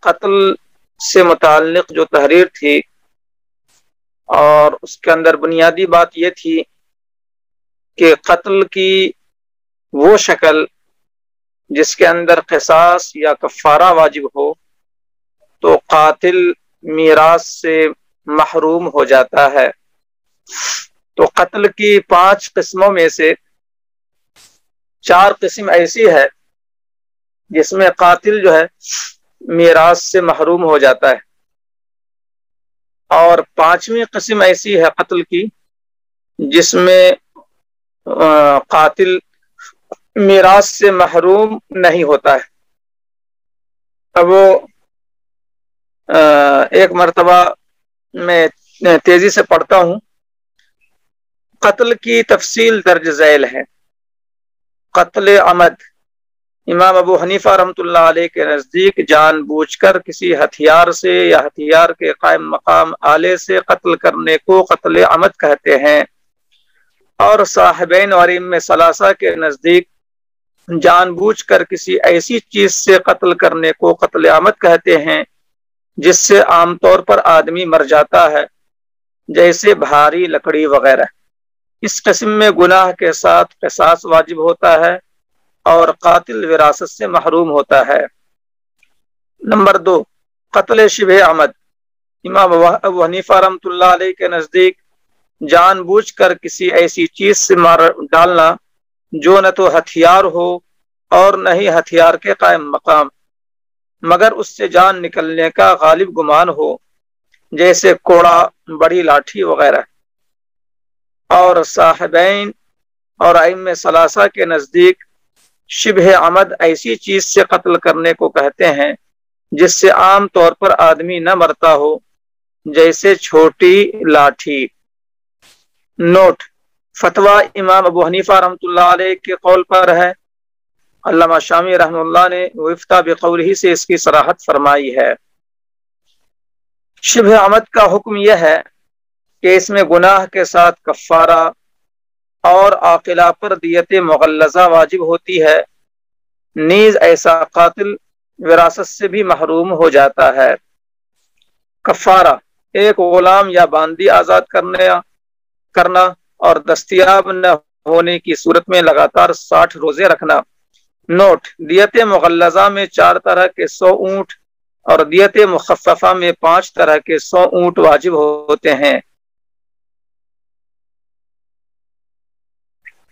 قتل سے متعلق جو تحریر تھی، اور اس کے اندر بنیادی بات یہ تھی کہ قتل کی وہ شکل جس کے اندر قصاص یا کفارہ واجب ہو تو قاتل میراث سے محروم ہو جاتا ہے۔ تو قتل کی 5 قسموں میں سے 4 قسم ایسی ہے جس میں قاتل جو ہے میراث سے محروم ہو جاتا ہے، اور 5ویں قسم ایسی ہے قتل کی جس میں قاتل میراث سے محروم نہیں ہوتا ہے۔ اب وہ ایک مرتبہ میں تیزی سے پڑھتا ہوں۔ قتل کی تفصیل درج ذیل ہے۔ قتل عمد، امام ابو حنیفہ رحمۃ اللہ علیہ کے نزدیک جان بوجھ کر کسی ہتھیار سے یا ہتھیار کے قائم مقام آلے سے قتل کرنے کو قتل عمد کہتے ہیں، اور صاحبین اور ائمہ ثلاثہ کے نزدیک جان بوجھ کر کسی ایسی چیز سے قتل کرنے کو قتل عمد کہتے ہیں جس سے عام طور پر آدمی مر جاتا ہے، جیسے بھاری لکڑی وغیرہ۔ اس قسم میں گناہ کے ساتھ قصاص واجب ہوتا ہے اور قاتل وراثت سے محروم ہوتا ہے۔ نمبر 2، قتل شبہ عمد، امام ابو حنیفہ رحمۃ اللہ علیہ کے نزدیک جان بوجھ کر کسی ایسی چیز سے مار ڈالنا جو نہ تو ہتھیار ہو اور نہ ہی ہتھیار کے قائم مقام، مگر اس سے جان نکلنے کا غالب گمان ہو، جیسے کوڑا، بڑی لاٹھی وغیرہ۔ اور صاحبین اور ائمہ ثلاثہ کے نزدیک شبہ عمد ایسی چیز سے قتل کرنے کو کہتے ہیں جس سے عام طور پر آدمی نہ مرتا ہو، جیسے چھوٹی لاٹھی۔ نوٹ: فتویٰ امام ابو حنیفہ رحمۃ اللہ علیہ کے قول پر ہے۔ علامہ شامی رحمہ اللہ نے وفتا بقولہ سے اس کی صراحت فرمائی ہے۔ شبہ عمد کا حکم یہ ہے کہ اس میں گناہ کے ساتھ کفارہ اور عاقلہ پر دیت مغلظہ واجب ہوتی ہے، نیز ایسا قاتل وراثت سے بھی محروم ہو جاتا ہے۔ کفارہ: ایک غلام یا باندی آزاد کرنا اور دستیاب نہ ہونے کی صورت میں لگاتار 60 روزے رکھنا۔ نوٹ: دیت مغلظہ میں 4 طرح کے 100 اونٹ اور دیت مخففہ میں 5 طرح کے 100 اونٹ واجب ہوتے ہیں۔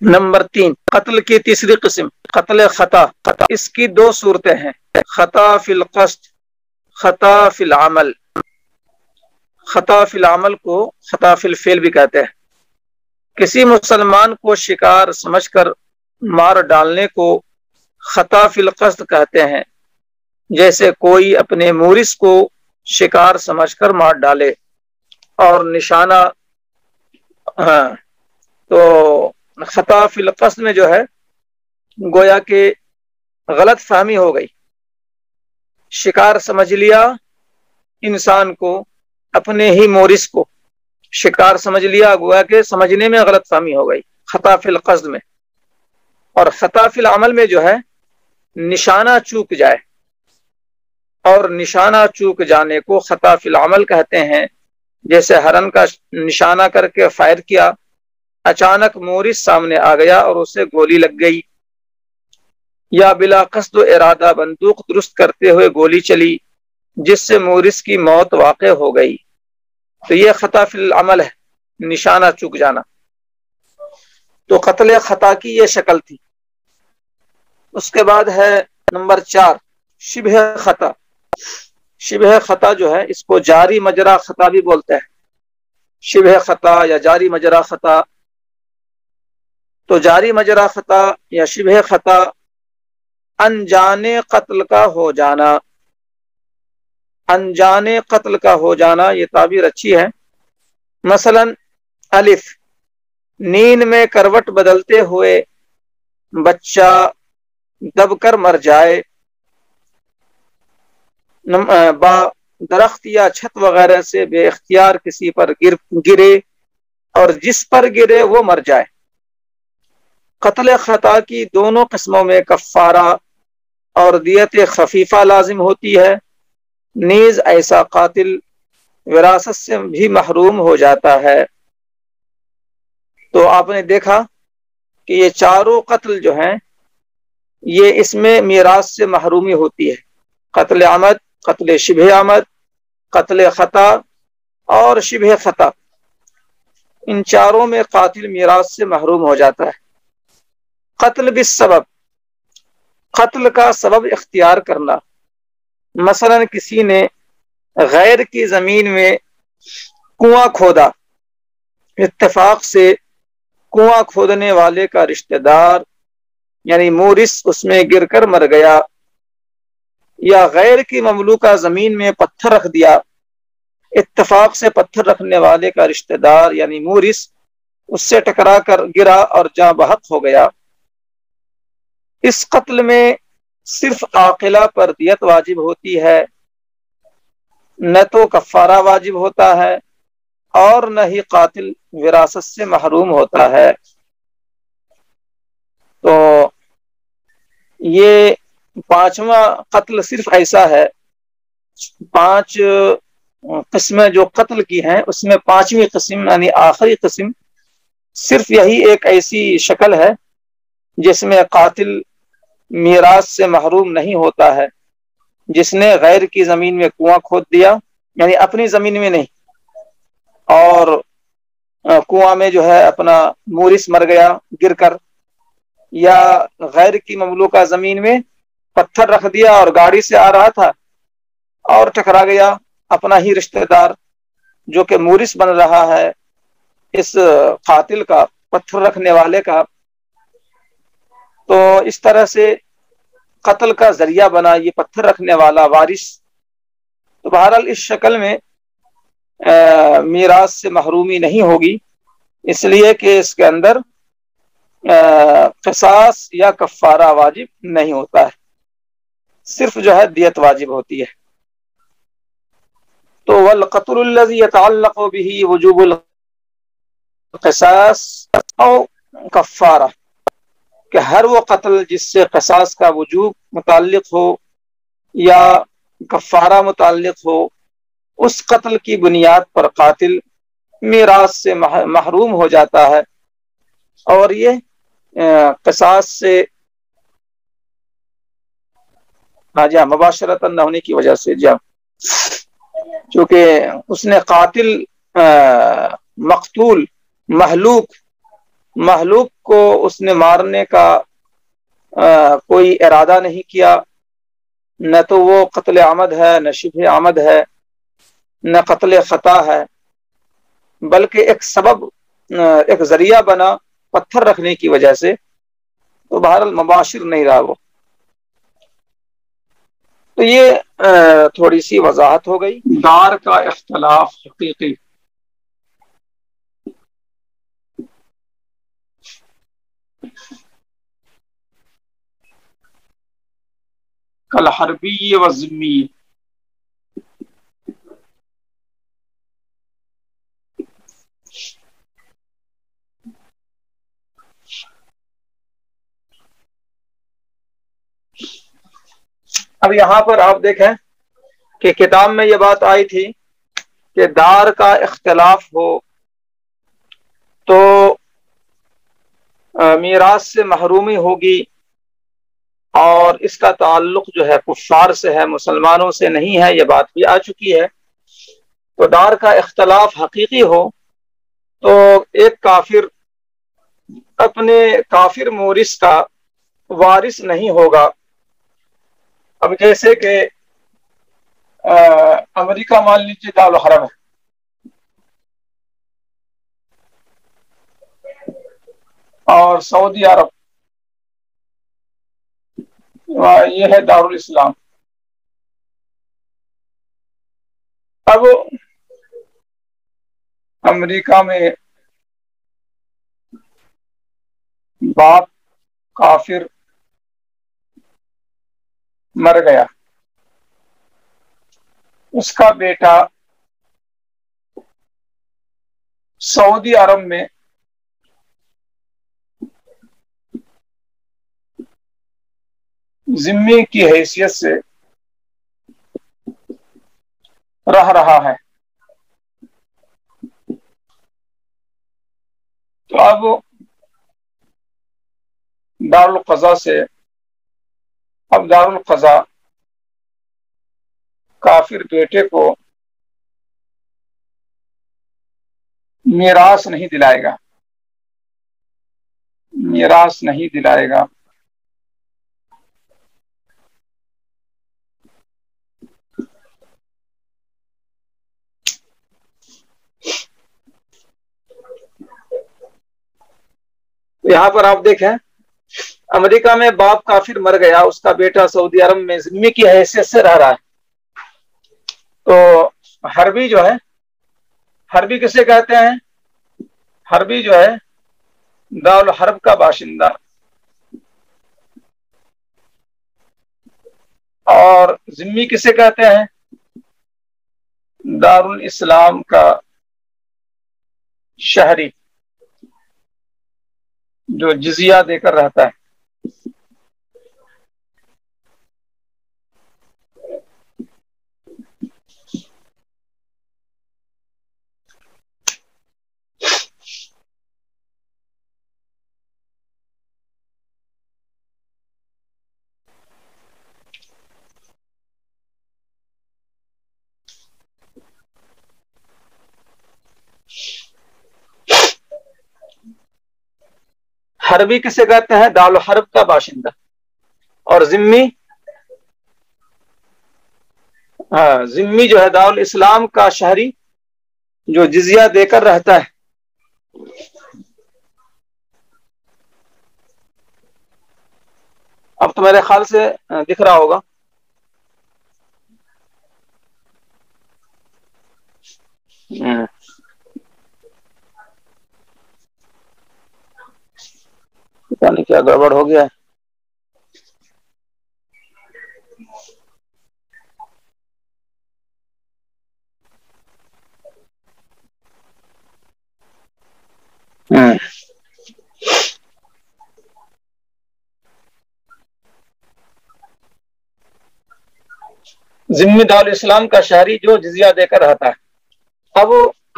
نمبر 3، قتل کی تیسری قسم قتل خطا۔ اس کی 2 صورتیں ہیں، خطا فی القصد، خطا فی العمل۔ خطا فی العمل کو خطا فی الفعل بھی کہتے ہیں۔ کسی مسلمان کو شکار سمجھ کر مار ڈالنے کو خطا فی القصد کہتے ہیں، جیسے کوئی اپنے مورث کو شکار سمجھ کر مار ڈالے اور نشانہ تو خطا فی القصد میں جو ہے گویا کہ غلط فہمی ہو گئی، شکار سمجھ لیا، انسان کو اپنے ہی مورث کو شکار سمجھ لیا، گویا کہ سمجھنے میں غلط فہمی ہو گئی خطا فی القصد میں۔ اور خطا فی العمل میں جو ہے نشانہ چوک جائے، اور نشانہ چوک جانے کو خطا فی العمل کہتے ہیں، جیسے ہرن کا نشانہ کر کے فائر کیا، اچانک مورث سامنے آ گیا اور اسے گولی لگ گئی، یا بلا قصد و ارادہ بندوق درست کرتے ہوئے گولی چلی جس سے مورث کی موت واقع ہو گئی، تو یہ خطا فی العمل ہے، نشانہ چوک جانا۔ تو قتل خطا کی یہ شکل تھی۔ اس کے بعد ہے نمبر 4، شبہ خطا۔ شبہ خطا جو ہے اس کو جاری مجرا خطا بھی بولتے ہیں، شبہ خطا یا جاری مجرا خطا۔ تو جاری مجرا خطا یا شبہ خطا انجان قتل کا ہو جانا۔ انجان قتل کا ہو جانا یہ تعبیر اچھی ہے۔ مثلا الف، نیند میں کروٹ بدلتے ہوئے بچہ دب کر مر جائے۔ با، درخت یا چھت وغیرہ سے بے اختیار کسی پر گرے اور جس پر گرے وہ مر جائے۔ قتل خطا کی دونوں قسموں میں کفارہ اور دیت خفیفہ لازم ہوتی ہے، نیز ایسا قاتل وراثت سے بھی محروم ہو جاتا ہے۔ تو آپ نے دیکھا کہ یہ چاروں قتل جو ہیں یہ اس میں میراث سے محرومی ہوتی ہے، قتل عمد، قتل شبہ عمد، قتل خطا اور شبہ خطا، ان چاروں میں قاتل میراث سے محروم ہو جاتا ہے۔ قتل بالسبب، قتل کا سبب اختیار کرنا، مثلا کسی نے غیر کی زمین میں کنواں کھودا، اتفاق سے کنواں کھودنے والے کا رشتہ دار یعنی مورث اس میں گر کر مر گیا، یا غیر کی مملوکہ زمین میں پتھر رکھ دیا، اتفاق سے پتھر رکھنے والے کا رشتہ دار یعنی مورث اس سے ٹکرا کر گرا اور جاں بحق ہو گیا۔ اس قتل میں صرف عاقلہ پر دیت واجب ہوتی ہے، نہ تو کفارہ واجب ہوتا ہے اور نہ ہی قاتل وراثت سے محروم ہوتا ہے۔ تو یہ پانچواں قتل صرف ایسا ہے، پانچ قسمیں جو قتل کی ہیں اس میں پانچویں قسم یعنی آخری قسم صرف یہی ایک ایسی شکل ہے جس میں قاتل میراث سے محروم نہیں ہوتا ہے، جس نے غیر کی زمین میں کنواں کھود دیا یعنی اپنی زمین میں نہیں، اور کنواں میں جو ہے اپنا مورث مر گیا گر کر، یا غیر کی مملوکہ زمین میں پتھر رکھ دیا اور گاڑی سے آ رہا تھا اور ٹکرا گیا اپنا ہی رشتہ دار جو کہ مورث بن رہا ہے اس قاتل کا، پتھر رکھنے والے کا، تو اس طرح سے قتل کا ذریعہ بنا یہ پتھر رکھنے والا وارث، تو بہرحال اس شکل میں میراث سے محرومی نہیں ہوگی، اس لیے کہ اس کے اندر قصاص یا کفارہ واجب نہیں ہوتا ہے، صرف جو ہے دیت واجب ہوتی ہے۔ تو والقتل الذي يتعلق به وجوب القصاص او کفارہ، کہ ہر وہ قتل جس سے قصاص کا وجوب متعلق ہو یا کفارہ متعلق ہو، اس قتل کی بنیاد پر قاتل میراث سے محروم ہو جاتا ہے، اور یہ قصاص سے جا مباشرتاً نہ ہونے کی وجہ سے، جا چونکہ اس نے قاتل مقتول محلوق کو اس نے مارنے کا کوئی ارادہ نہیں کیا، نہ تو وہ قتل عمد ہے، نہ شبہ عمد ہے، نہ قتل خطا ہے، بلکہ ایک سبب، ایک ذریعہ بنا پتھر رکھنے کی وجہ سے، تو بہرحال مباشر نہیں رہا وہ۔ تو یہ تھوڑی سی وضاحت ہو گئی۔ دار کا اختلاف حقیقی، کالحربی والذمی، اب یہاں پر آپ دیکھیں کہ کتاب میں یہ بات آئی تھی کہ دار کا اختلاف ہو تو میراث سے محرومی ہوگی، اور اس کا تعلق جو ہے کفار سے ہے، مسلمانوں سے نہیں ہے، یہ بات بھی آ چکی ہے۔ تو دار کا اختلاف حقیقی ہو تو ایک کافر اپنے کافر مورث کا وارث نہیں ہوگا۔ اب جیسے کہ امریکہ مان لیجیے دارالحرم ہے، اور سعودی عرب یہ ہے دارالاسلام۔ اب امریکہ میں باپ کافر مر گیا، اس کا بیٹا سعودی عرب میں ذمے کی حیثیت سے رہ رہا ہے. تو اب دارالقضا سے اب دارالقضا کافر بیٹے کو میراث نہیں دلائے گا، میراث نہیں دلائے گا. یہاں پر آپ دیکھیں، امریکہ میں باپ کافر مر گیا، اس کا بیٹا سعودی عرب میں ذمہ کی حیثیت سے رہ رہا ہے. تو حربی جو ہے، حربی کسے کہتے ہیں؟ حربی جو ہے دارالحرب کا باشندہ، اور ذمہ کسے کہتے ہیں؟ دارالاسلام کا شہری جو جزیہ دے کر رہتا ہے. حربی کسے کہتے ہیں؟ دارالحرب کا باشندہ. اور ذمی، ذمی جو ہے دارالاسلام کا شہری جو جزیہ دے کر رہتا ہے. اب تو میرے خیال سے دکھ رہا ہوگا. پتہ نہیں کیا گڑبڑ ہو گیا ہے. ذمہ دارالاسلام کا شہری جو جزیہ دے کر رہتا ہے. اب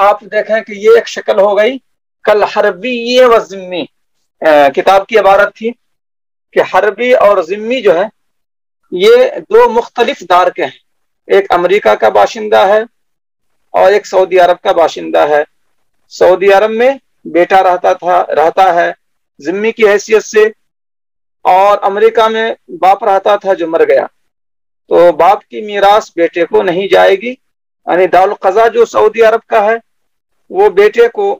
آپ دیکھیں کہ یہ ایک شکل ہو گئی کل حربی و ذمی. کتاب کی عبارت تھی کہ حربی اور ذمی جو ہے یہ دو مختلف دار کے ہیں. ایک امریکہ کا باشندہ ہے اور ایک سعودی عرب کا باشندہ ہے. سعودی عرب میں بیٹا رہتا ہے ذمی کی حیثیت سے، اور امریکہ میں باپ رہتا تھا جو مر گیا. تو باپ کی میراث بیٹے کو نہیں جائے گی. یعنی دارالقضا جو سعودی عرب کا ہے وہ بیٹے کو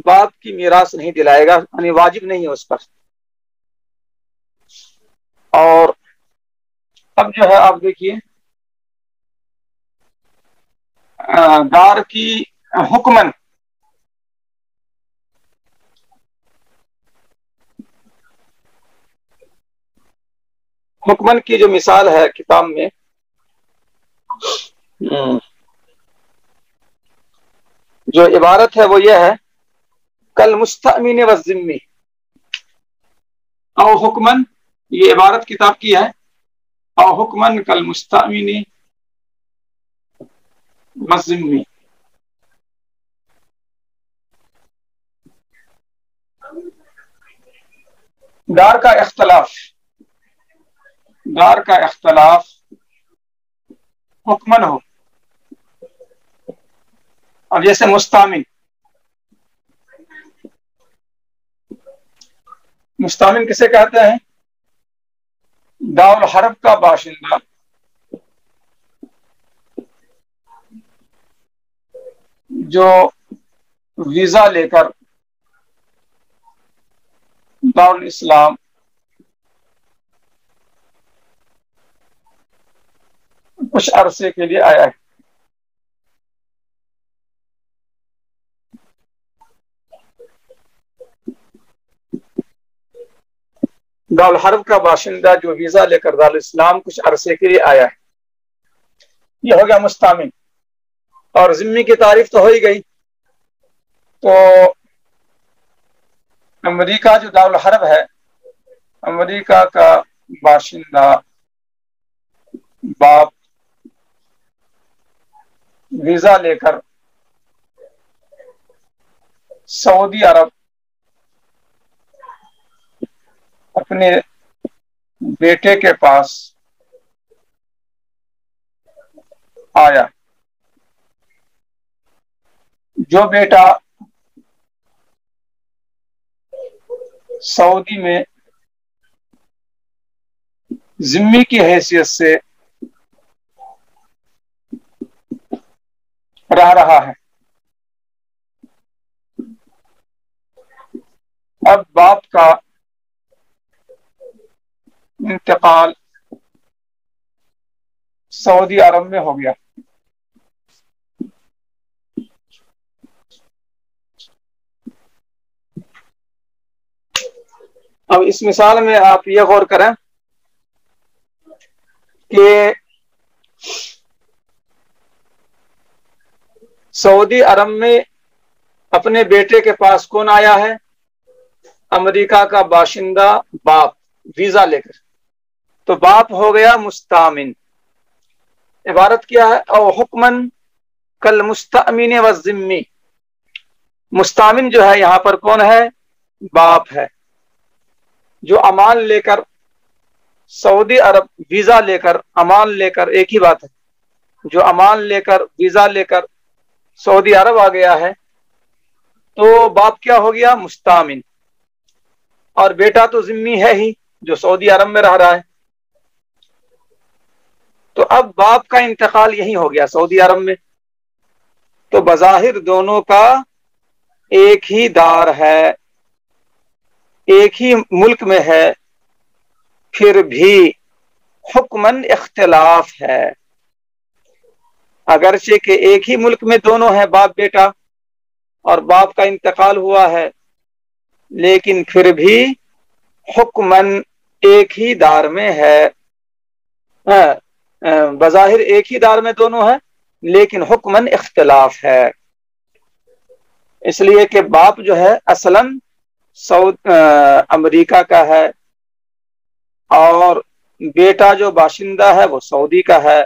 باپ کی میراث نہیں دلائے گا، یعنی واجب نہیں ہے اس پر. اور اب جو ہے آپ دیکھیے دار کی حکمن حکمن کی جو مثال ہے کتاب میں، جو عبارت ہے وہ یہ ہے کل مستأمن والذمی او حکمن. یہ عبارت کتاب کی ہے، او حکمن کل مستأمن والذمی. دار کا اختلاف، دار کا اختلاف حکمن ہو. اب جیسے مستامن، مستامن کسے کہتے ہیں؟ دارالحرب کا باشندہ جو ویزا لے کر دارالاسلام کچھ عرصے کے لیے آیا ہے. دارالحرب کا باشندہ جو ویزا لے کر دارالاسلام کچھ عرصے کے لیے آیا ہے، یہ ہو گیا مستامن. اور ذمی کی تعریف تو ہو ہی گئی. تو امریکہ جو دارالحرب ہے، امریکہ کا باشندہ باپ ویزا لے کر سعودی عرب اپنے بیٹے کے پاس آیا، جو بیٹا سعودی میں ذمہ کی حیثیت سے رہ رہا ہے، اب باپ کا انتقال سعودی عرب میں ہو گیا۔ اب اس مثال میں آپ یہ غور کریں کہ سعودی عرب میں اپنے بیٹے کے پاس کون آیا ہے؟ امریکہ کا باشندہ باپ، ویزا لے کر۔ تو باپ ہو گیا مستامن۔ عبارت کیا ہے؟ او حکمن کل مستامین والذمی۔ مستامن جو ہے یہاں پر کون ہے؟ باپ ہے، جو امان لے کر سعودی عرب ویزا لے کر، امان لے کر ایک ہی بات ہے، جو امان لے کر ویزا لے کر سعودی عرب آ گیا ہے تو باپ کیا ہو گیا؟ مستامن، اور بیٹا تو ذمی ہے ہی جو سعودی عرب میں رہ رہا ہے۔ تو اب باپ کا انتقال یہی ہو گیا سعودی عرب میں، تو بظاہر دونوں کا ایک ہی دار ہے، ایک ہی ملک میں ہے، پھر بھی حکمن اختلاف ہے۔ اگرچہ کہ ایک ہی ملک میں دونوں ہیں باپ بیٹا، اور باپ کا انتقال ہوا ہے، لیکن پھر بھی حکمن ایک ہی دار میں ہے۔ بظاہر ایک ہی دار میں دونوں ہیں، لیکن حکمن اختلاف ہے، اس لیے کہ باپ جو ہے اصلاً امریکہ کا ہے، اور بیٹا جو باشندہ ہے وہ سعودی کا ہے،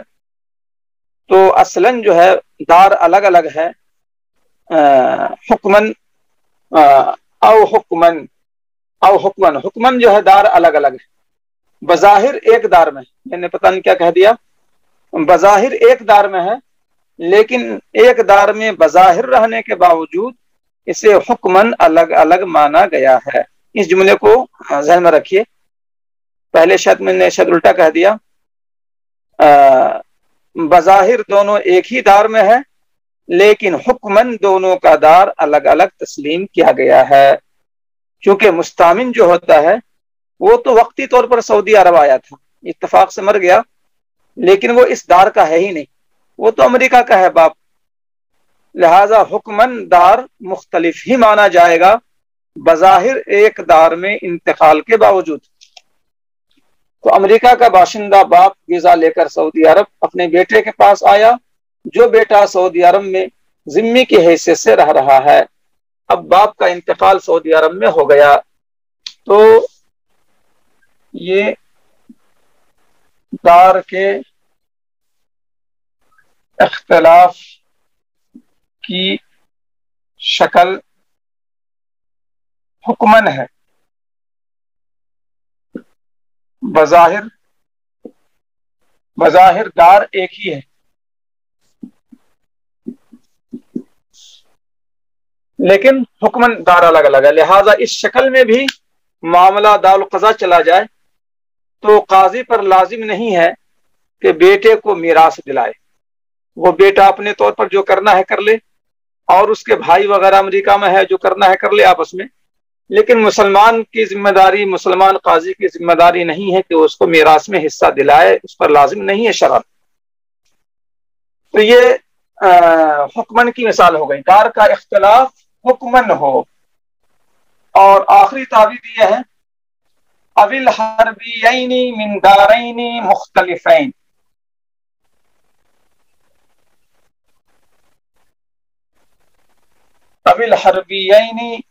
تو اصلاً جو ہے دار الگ الگ ہے۔ حکمن او حکمن حکمن جو ہے دار الگ الگ ہے، بظاہر ایک دار میں، میں نے پتہ نہیں کیا کہہ دیا، بظاہر ایک دار میں ہے، لیکن ایک دار میں بظاہر رہنے کے باوجود اسے حکمن الگ الگ مانا گیا ہے۔ اس جملے کو ذہن میں رکھیے، پہلے شاید میں نے الٹا کہہ دیا، بظاہر دونوں ایک ہی دار میں ہے، لیکن حکمن دونوں کا دار الگ الگ تسلیم کیا گیا ہے۔ چونکہ مستامن جو ہوتا ہے وہ تو وقتی طور پر سعودی عرب آیا تھا، اتفاق سے مر گیا، لیکن وہ اس دار کا ہے ہی نہیں، وہ تو امریکہ کا ہے باپ، لہذا حکمن دار مختلف ہی مانا جائے گا بظاہر ایک دار میں انتقال کے باوجود۔ تو امریکہ کا باشندہ باپ ویزا لے کر سعودی عرب اپنے بیٹے کے پاس آیا، جو بیٹا سعودی عرب میں ذمی کی حیثیت سے رہ رہا ہے۔ اب باپ کا انتقال سعودی عرب میں ہو گیا، تو یہ دار کے اختلاف کی شکل حکمن ہے، بظاہر دار ایک ہی ہے، لیکن حکمن دار الگ الگ ہے، لہذا اس شکل میں بھی معاملہ دار القضاء چلا جائے تو قاضی پر لازم نہیں ہے کہ بیٹے کو میراث دلائے، وہ بیٹا اپنے طور پر جو کرنا ہے کر لے، اور اس کے بھائی وغیرہ امریکہ میں ہے جو کرنا ہے کر لے آپس میں، لیکن مسلمان کی ذمہ داری، مسلمان قاضی کی ذمہ داری نہیں ہے کہ اس کو میراث میں حصہ دلائے، اس پر لازم نہیں ہے شرعاً۔ تو یہ حکمن کی مثال ہو گئی، دار کا اختلاف حکمن ہو۔ اور آخری تعبیر یہ ہے اوی الحربیین من دارین مختلفین، اوی الحربیین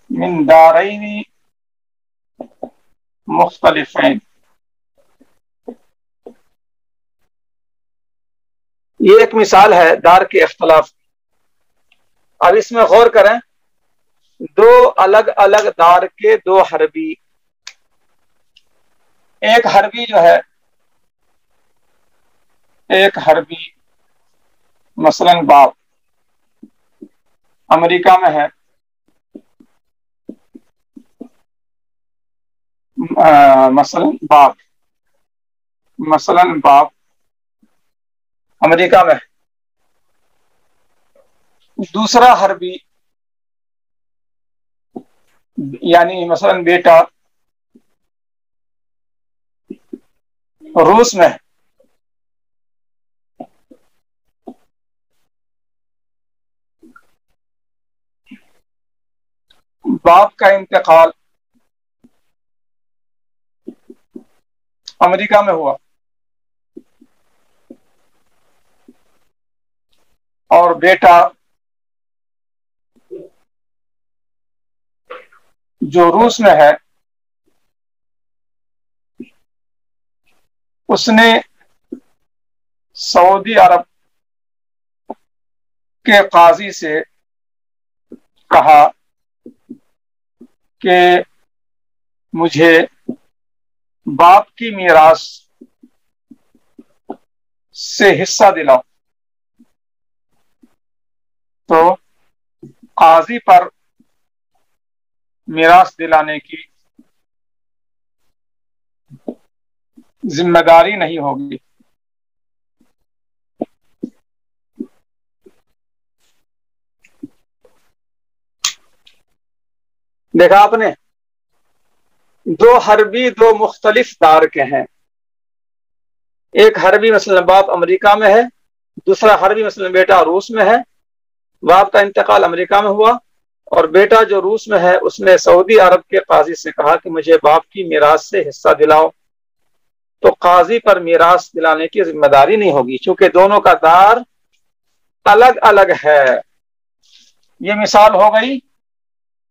من دارین مختلفین۔ یہ ایک مثال ہے دار کے اختلاف. اب اس میں غور کریں، دو الگ الگ دار کے دو حربی، ایک حربی جو ہے، ایک حربی مثلا باپ امریکہ میں ہے، مثلا باپ امریکہ میں ہے. دوسرا حربی یعنی مثلا بیٹا روس میں ہے. باپ کا انتقال امریکہ میں ہوا اور بیٹا جو روس میں ہے اس نے سعودی عرب کے قاضی سے کہا کہ مجھے باپ کی میراث سے حصہ دلاؤ. تو قاضی پر میراث دلانے کی ذمہ داری نہیں ہوگی. دیکھا آپ نے، دو حربی دو مختلف دار کے ہیں. ایک حربی مثلا باپ امریکہ میں ہے، دوسرا حربی مثلا بیٹا روس میں ہے. باپ کا انتقال امریکہ میں ہوا اور بیٹا جو روس میں ہے اس نے سعودی عرب کے قاضی سے کہا کہ مجھے باپ کی میراث سے حصہ دلاؤ. تو قاضی پر میراث دلانے کی ذمہ داری نہیں ہوگی چونکہ دونوں کا دار الگ الگ ہے. یہ مثال ہو گئی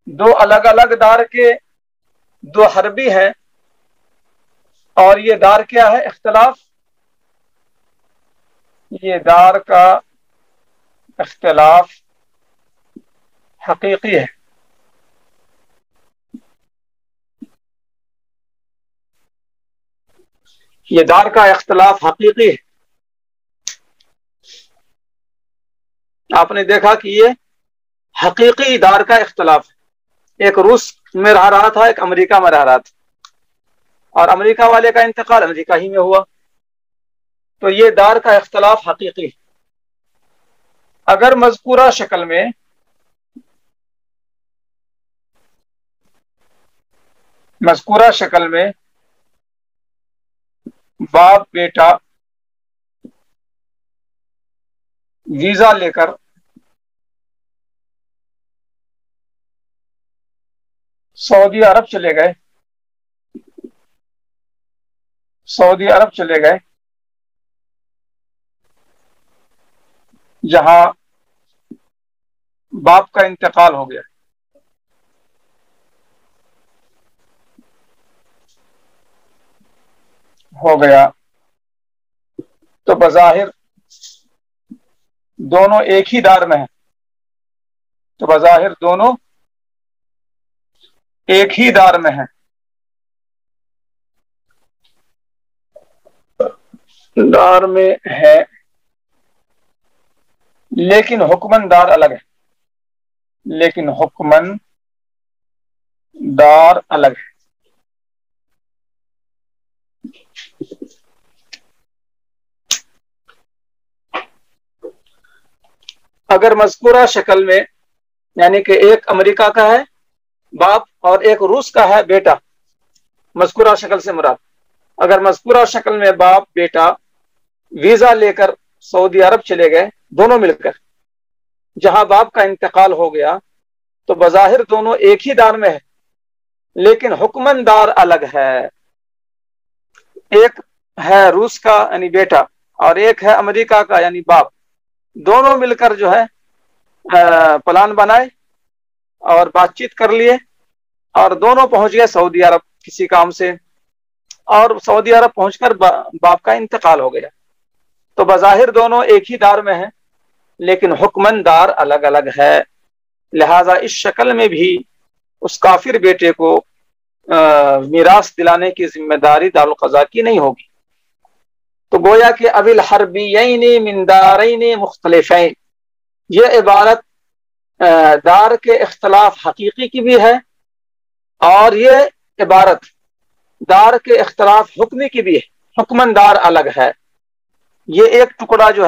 دو الگ الگ دار کے دو حربی ہیں، اور یہ دار کیا ہے؟ اختلاف. یہ دار کا اختلاف حقیقی ہے. یہ دار کا اختلاف حقیقی ہے. آپ نے دیکھا کہ یہ حقیقی دار کا اختلاف ہے. ایک روس میں رہ رہا تھا، ایک امریکہ میں رہ رہا تھا، اور امریکہ والے کا انتقال امریکہ ہی میں ہوا. تو یہ دار کا اختلاف حقیقی ہے. اگر مذکورہ شکل میں باپ بیٹا ویزا لے کر سعودی عرب چلے گئے جہاں باپ کا انتقال ہو گیا تو بظاہر دونوں ایک ہی دار میں ہیں. دار میں ہے لیکن حکمن دار الگ ہے. اگر مذکورہ شکل میں یعنی کہ ایک امریکہ کا ہے باپ اور ایک روس کا ہے بیٹا، مذکورہ شکل سے مراد اگر مذکورہ شکل میں باپ بیٹا ویزا لے کر سعودی عرب چلے گئے دونوں مل کر جہاں باپ کا انتقال ہو گیا تو بظاہر دونوں ایک ہی دار میں ہے لیکن حکمن دار الگ ہے. ایک ہے روس کا یعنی بیٹا اور ایک ہے امریکہ کا یعنی باپ. دونوں مل کر جو ہے پلان بنائے اور بات چیت کر لیے اور دونوں پہنچ گئے سعودی عرب کسی کام سے، اور سعودی عرب پہنچ کر باپ کا انتقال ہو گیا. تو بظاہر دونوں ایک ہی دار میں ہیں، لیکن حکمن دار الگ الگ ہے، لہذا اس شکل میں بھی اس کافر بیٹے کو میراث دلانے کی ذمہ داری دارالقضاء کی نہیں ہوگی۔ تو گویا کہ ابی الحربیین من دارین مختلفین، یہ عبارت دار کے اختلاف حقیقی کی بھی ہے، اور یہ عبارت دار کے اختلاف حکمی کی بھی ہے، حکمن دار الگ ہے۔ یہ ایک ٹکڑا جو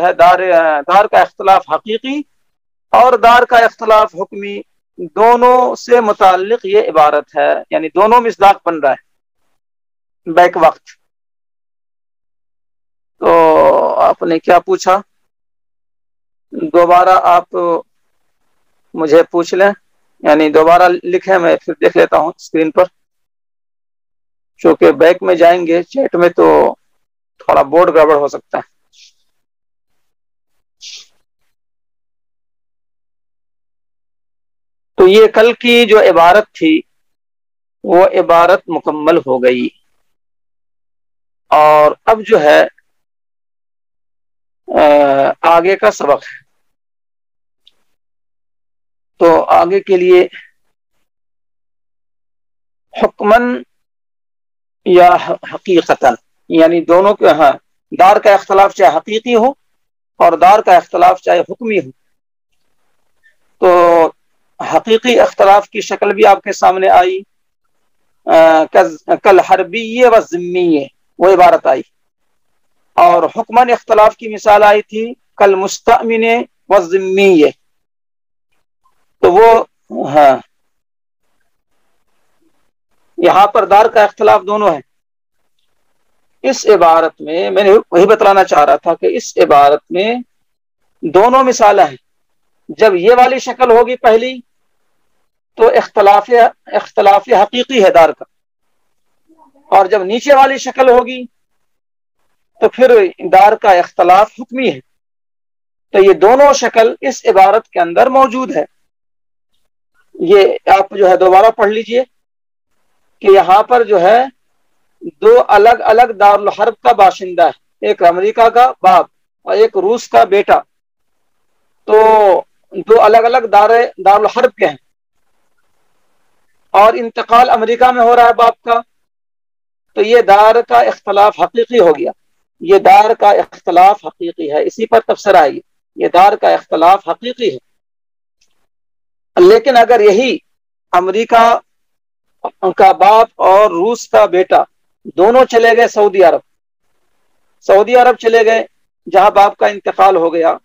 ہے دار کا اختلاف حقیقی اور دار کا اختلاف حکمی، دونوں سے متعلق یہ عبارت ہے، یعنی دونوں مصداق بن رہا ہے بیک وقت۔ تو آپ نے کیا پوچھا؟ دوبارہ آپ مجھے پوچھ لیں، یعنی دوبارہ لکھیں، میں پھر دیکھ لیتا ہوں اسکرین پر، چونکہ بیک میں جائیں گے چیٹ میں تو تھوڑا بورڈ گڑبڑ ہو سکتا ہے۔ تو یہ کل کی جو عبارت تھی وہ عبارت مکمل ہو گئی، اور اب جو ہے آگے کا سبق ہے۔ تو آگے کے لیے حکمن یا حقیقتاً، یعنی دونوں کے دار کا اختلاف چاہے حقیقی ہو اور دار کا اختلاف چاہے حکمی ہو، تو حقیقی اختلاف کی شکل بھی آپ کے سامنے آئی، کل حربی و ذمی، وہ عبارت آئی، اور حکمن اختلاف کی مثال آئی تھی کل مستأمن و ذمی، تو وہ یہاں پر دار کا اختلاف دونوں ہے۔ اس عبارت میں نے وہی بتلانا چاہ رہا تھا کہ اس عبارت میں دونوں مثالیں ہیں۔ جب یہ والی شکل ہوگی پہلی تو اختلاف حقیقی ہے دار کا، اور جب نیچے والی شکل ہوگی تو پھر دار کا اختلاف حکمی ہے۔ تو یہ دونوں شکل اس عبارت کے اندر موجود ہے۔ یہ آپ جو ہے دوبارہ پڑھ لیجئے کہ یہاں پر جو ہے دو الگ الگ دارالحرب کا باشندہ ہے، ایک امریکہ کا باپ اور ایک روس کا بیٹا، تو دو الگ الگ دارالحرب کے ہیں، اور انتقال امریکہ میں ہو رہا ہے باپ کا، تو یہ دار کا اختلاف حقیقی ہو گیا، یہ دار کا اختلاف حقیقی ہے، اسی پر تبصرہ ہے، یہ دار کا اختلاف حقیقی ہے۔ لیکن اگر یہی امریکہ کا باپ اور روس کا بیٹا دونوں چلے گئے سعودی عرب چلے گئے جہاں باپ کا انتقال ہو گیا،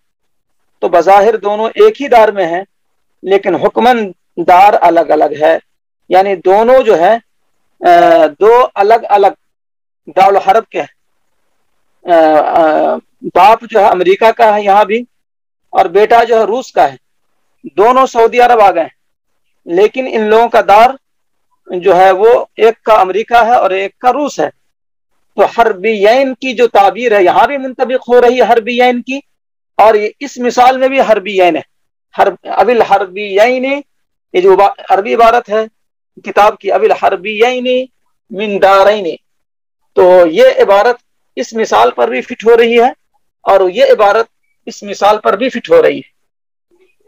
تو بظاہر دونوں ایک ہی دار میں ہیں، لیکن حکمن دار الگ الگ ہے، یعنی دونوں جو ہے دو الگ الگ دارالحرب کے ہیں، باپ جو ہے امریکہ کا ہے یہاں بھی، اور بیٹا جو ہے روس کا ہے، دونوں سعودی عرب آ گئے، لیکن ان لوگوں کا دار جو ہے وہ ایک کا امریکہ ہے اور ایک کا روس ہے۔ تو حربیین کی جو تعبیر ہے یہاں بھی منطبق ہو رہی ہے حربیین کی، اور اس مثال میں بھی حربیین ہے، ابی الحربیین، یہ جو عربی عبارت ہے کتاب کی، ابی الحربیین من دارین، تو یہ عبارت اس مثال پر بھی فٹ ہو رہی ہے اور یہ عبارت اس مثال پر بھی فٹ ہو رہی ہے،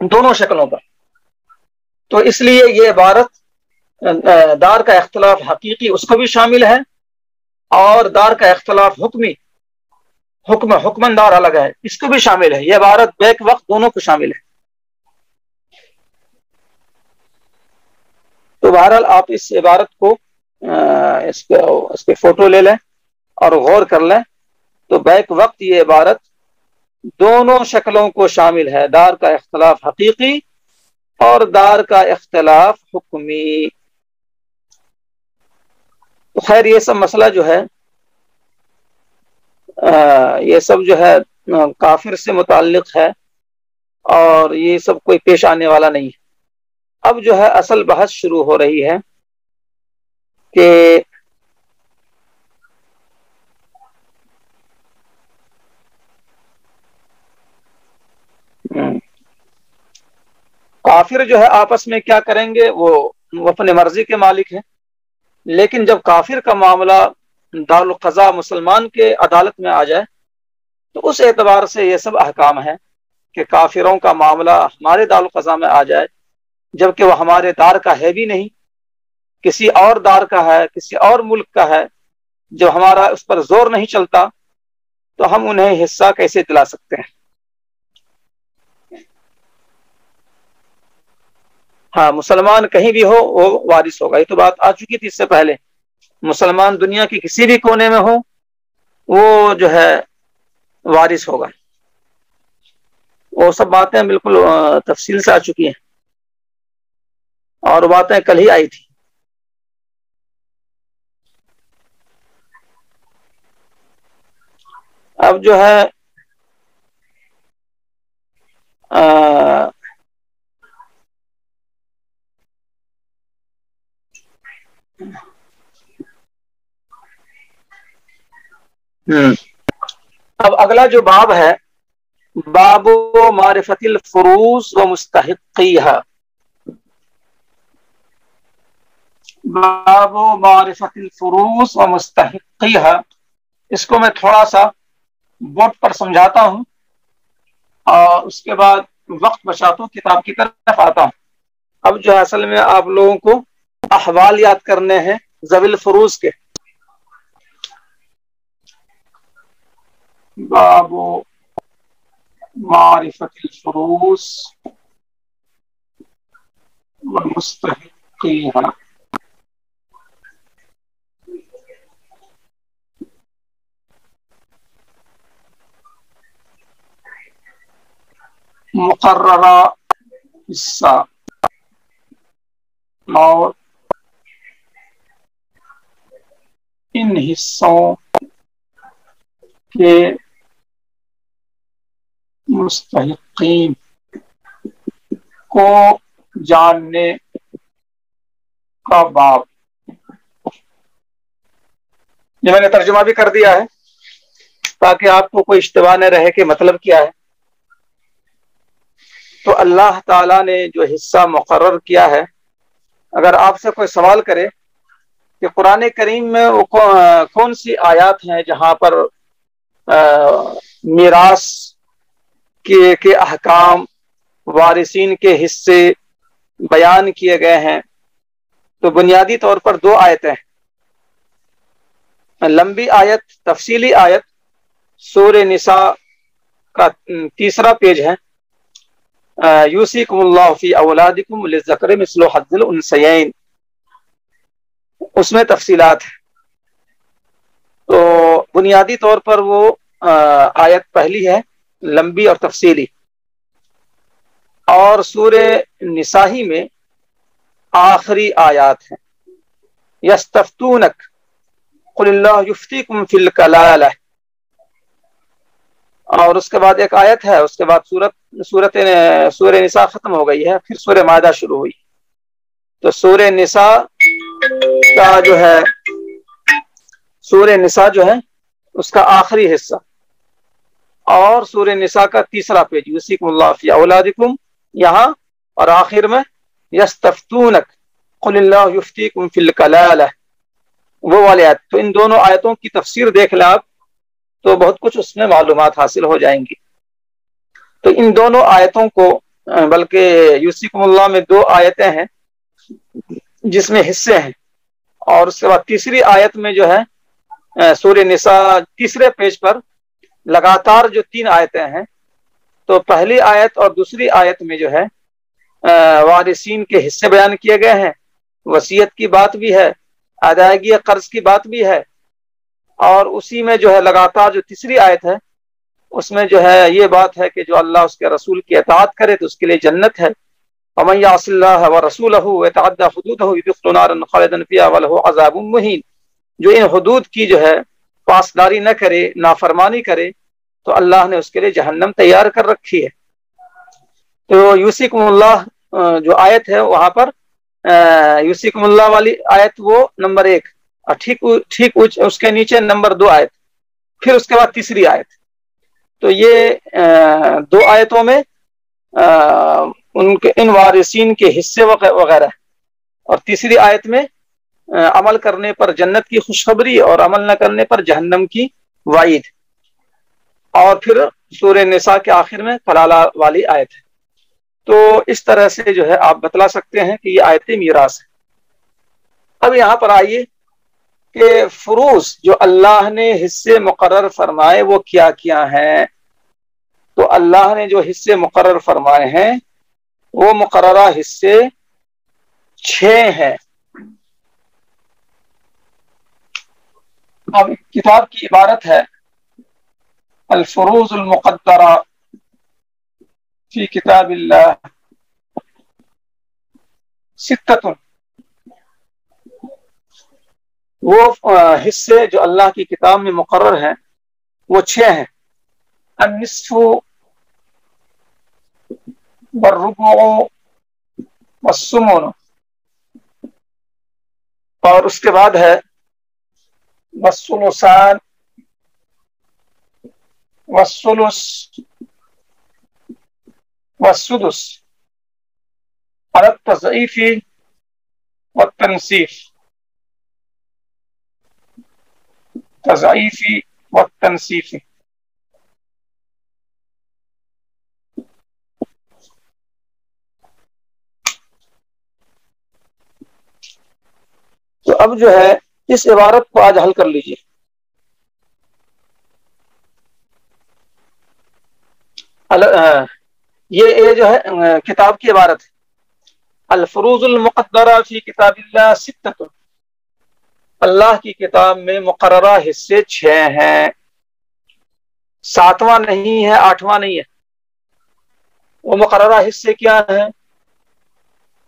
دونوں شکلوں پر۔ تو اس لیے یہ عبارت دار کا اختلاف حقیقی اس کو بھی شامل ہے، اور دار کا اختلاف حکمن دار الگ ہے اس کو بھی شامل ہے، یہ عبارت بیک وقت دونوں کو شامل ہے۔ تو بہرحال آپ اس عبارت کو اس کے فوٹو لے لیں اور غور کر لیں، تو بیک وقت یہ عبارت دونوں شکلوں کو شامل ہے، دار کا اختلاف حقیقی اور دار کا اختلاف حکمی۔ تو خیر یہ سب مسئلہ جو ہے یہ سب جو ہے کافر سے متعلق ہے، اور یہ سب کوئی پیش آنے والا نہیں ہے۔ اب جو ہے اصل بحث شروع ہو رہی ہے کہ کافر جو ہے آپس میں کیا کریں گے، وہ اپنے مرضی کے مالک ہیں، لیکن جب کافر کا معاملہ دارالقضاء مسلمان کے عدالت میں آ جائے تو اس اعتبار سے یہ سب احکام ہیں کہ کافروں کا معاملہ ہمارے دارالقضاء میں آ جائے جبکہ وہ ہمارے دار کا ہے بھی نہیں، کسی اور دار کا ہے، کسی اور ملک کا ہے، جو ہمارا اس پر زور نہیں چلتا تو ہم انہیں حصہ کیسے دلا سکتے ہیں؟ ہاں، مسلمان کہیں بھی ہو وہ وارث ہوگا، یہ تو بات آ چکی تھی اس سے پہلے. مسلمان دنیا کی کسی بھی کونے میں ہو وہ جو ہے وارث ہوگا. وہ سب باتیں بالکل تفصیل سے آ چکی ہیں اور باتیں کل ہی آئی تھی. اب جو ہے اب اگلا جو باب ہے، باب معرفت الفروض و مستحقیہا. باب معرفت الفروض و مستحقیہا، اس کو میں تھوڑا سا بورڈ پر سمجھاتا ہوں اور اس کے بعد وقت بچاتا ہوں، کتاب کی طرف آتا ہوں. اب جو ہے اصل میں آپ لوگوں کو احوال یاد کرنے ہیں ذوی الفروض کے. باب معرفت الفروض و مستحقیہا. مقررہ حصہ اور ان حصوں کے مستحقین کو جاننے کا باب. یہ میں نے ترجمہ بھی کر دیا ہے تاکہ آپ کو کوئی اشتباہ نہ رہے کہ مطلب کیا ہے. تو اللہ تعالیٰ نے جو حصہ مقرر کیا ہے، اگر آپ سے کوئی سوال کرے کہ قرآن کریم میں وہ کون سی آیات ہیں جہاں پر میراث کے احکام، وارثین کے حصے بیان کیے گئے ہیں، تو بنیادی طور پر دو آیتیں ہیں. لمبی آیت، تفصیلی آیت سورہ نساء کا 3 پیج ہے، یوصیکم اللہ فی اولادکم للذکر مثل حظ الانثیین، اس میں تفصیلات ہیں. تو بنیادی طور پر وہ آیت پہلی ہے، لمبی اور تفصیلی. اور سورہ نساء میں آخری آیات ہیں. یستفتونک قل اللہ یفتیکم فی الکلالہ، اور اس کے بعد ایک آیت ہے، اس کے بعد سورہ نساء ختم ہو گئی ہے، پھر سورہ مائدہ شروع ہوئی. تو سورہ نساء کا جو ہے، سورہ نساء جو ہے اس کا آخری حصہ اور سورہ نساء کا 3 پیج یوصیکم اللہ فی اولادکم یہاں، اور آخر میں یستفتونک قل اللہ یفتیکم فی الکلالہ، وہ والے آیت. تو ان دونوں آیتوں کی تفسیر دیکھ لیں آپ تو بہت کچھ اس میں معلومات حاصل ہو جائیں گی. تو ان دونوں آیتوں کو، بلکہ یوصیکم اللہ میں 2 آیتیں ہیں جس میں حصے ہیں، اور اس کے بعد تیسری آیت میں جو ہے سورہ نساء 3 پیج پر لگاتار جو 3 آیتیں ہیں، تو پہلی آیت اور دوسری آیت میں جو ہے وارثین کے حصے بیان کیے گئے ہیں، وصیت کی بات بھی ہے، ادائیگی قرض کی بات بھی ہے، اور اسی میں جو ہے لگاتار جو تیسری آیت ہے اس میں جو ہے یہ بات ہے کہ جو اللہ اس کے رسول کی اطاعت کرے تو اس کے لیے جنت ہے. ومن یعص اللہ ورسولہ ویتعدی حدودہ یدخلہ نارا خالدا فیہا ولہ عذاب مہین. جو ان حدود کی جو ہے پاسداری نہ کرے، نافرمانی کرے، تو اللہ نے اس کے لیے جہنم تیار کر رکھی ہے. تو یوصیکم اللہ جو آیت ہے وہاں پر یوصیکم اللہ والی آیت وہ نمبر 1، اور ٹھیک اس کے نیچے نمبر 2 آیت، پھر اس کے بعد تیسری آیت. تو یہ 2 آیتوں میں ان وارثین کے حصے وغیرہ، اور تیسری آیت میں عمل کرنے پر جنت کی خوشخبری اور عمل نہ کرنے پر جہنم کی وعید، اور پھر سورہ نساء کے آخر میں کلالہ والی آیت ہے۔ تو اس طرح سے جو ہے آپ بتلا سکتے ہیں کہ یہ آیت میراث ہے۔ اب یہاں پر آئیے کہ فروض جو اللہ نے حصے مقرر فرمائے وہ کیا کیا ہیں۔ تو اللہ نے جو حصے مقرر فرمائے ہیں وہ مقررہ حصے 6 ہیں۔ اب کتاب کی عبارت ہے الفروض المقدرہ فی کتاب اللہ ستۃ، وہ حصے جو اللہ کی کتاب میں مقرر ہیں وہ 6 ہیں۔ النصف والربع والثمن، اور اس کے بعد ہے والثلثان والثلث والسدس على التضعيف والتنصيف، تضعيف والتنصيف۔ تو اب جو ہے اس عبارت کو آج حل کر لیجیے۔ یہ جو ہے کتاب کی عبارت ہے الفروض المقدرہ فی کتاب اللہ ستۃ، اللہ کی کتاب میں مقررہ حصے 6 ہیں، 7واں نہیں ہے، 8واں نہیں ہے۔ وہ مقررہ حصے کیا ہیں؟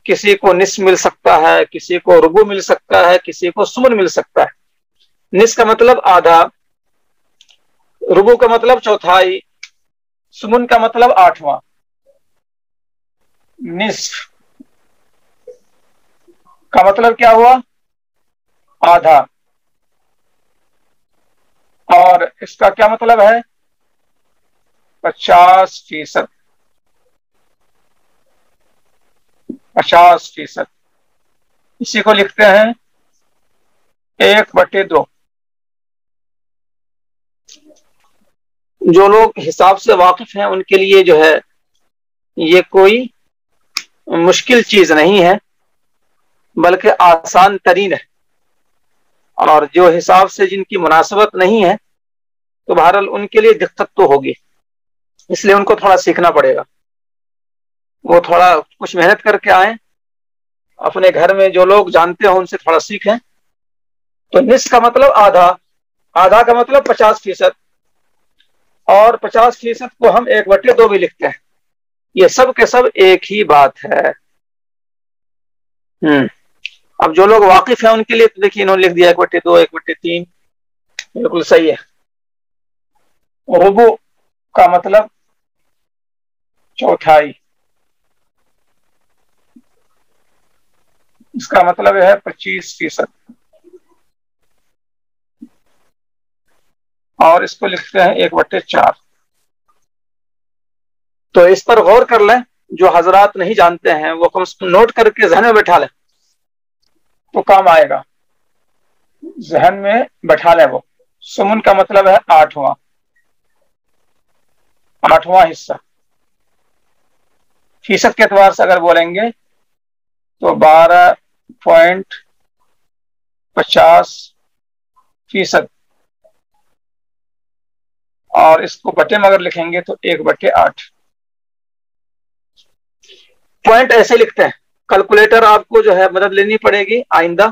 کسی کو نصف مل سکتا ہے، کسی کو ربع مل سکتا ہے، کسی کو ثمن مل سکتا ہے۔ نصف کا مطلب آدھا، ربع کا مطلب چوتھائی، ثمن کا مطلب 8واں۔ نصف کا مطلب کیا ہوا؟ آدھا، اور اس کا کیا مطلب ہے؟ 50%۔ 50%، اسی کو لکھتے ہیں 1/2۔ جو لوگ حساب سے واقف ہیں ان کے لیے جو ہے یہ کوئی مشکل چیز نہیں ہے، بلکہ آسان ترین ہے، اور جو حساب سے جن کی مناسبت نہیں ہے تو بہرحال ان کے لیے دقت تو ہوگی، اس لیے ان کو تھوڑا سیکھنا پڑے گا۔ وہ تھوڑا کچھ محنت کر کے آئیں، اپنے گھر میں جو لوگ جانتے ہوں ان سے تھوڑا سیکھیں۔ تو نصف کا مطلب آدھا، آدھا کا مطلب 50%، اور 50% کو ہم 1/2 بھی لکھتے ہیں۔ یہ سب کے سب ایک ہی بات ہے۔ اب جو لوگ واقف ہیں ان کے لیے تو دیکھیے انہوں نے لکھ دیا 1/2، 1/3، بالکل صحیح ہے۔ ربع کا مطلب چوتھائی، اس کا مطلب ہے 25%، اور اس کو لکھتے ہیں 1/4۔ تو اس پر غور کر لیں، جو حضرات نہیں جانتے ہیں وہ کم سے کم نوٹ کر کے ذہن میں بٹھا لیں تو کام آئے گا، ذہن میں بٹھا لیں۔ وہ ثمن کا مطلب ہے 8واں حصہ۔ فیصد کے اعتبار سے اگر بولیں گے تو 12.50%، اور اس کو بٹے میں اگر لکھیں گے تو 1/8۔ پوائنٹ ایسے لکھتے ہیں، کیلکولیٹر آپ کو جو ہے مدد لینی پڑے گی آئندہ۔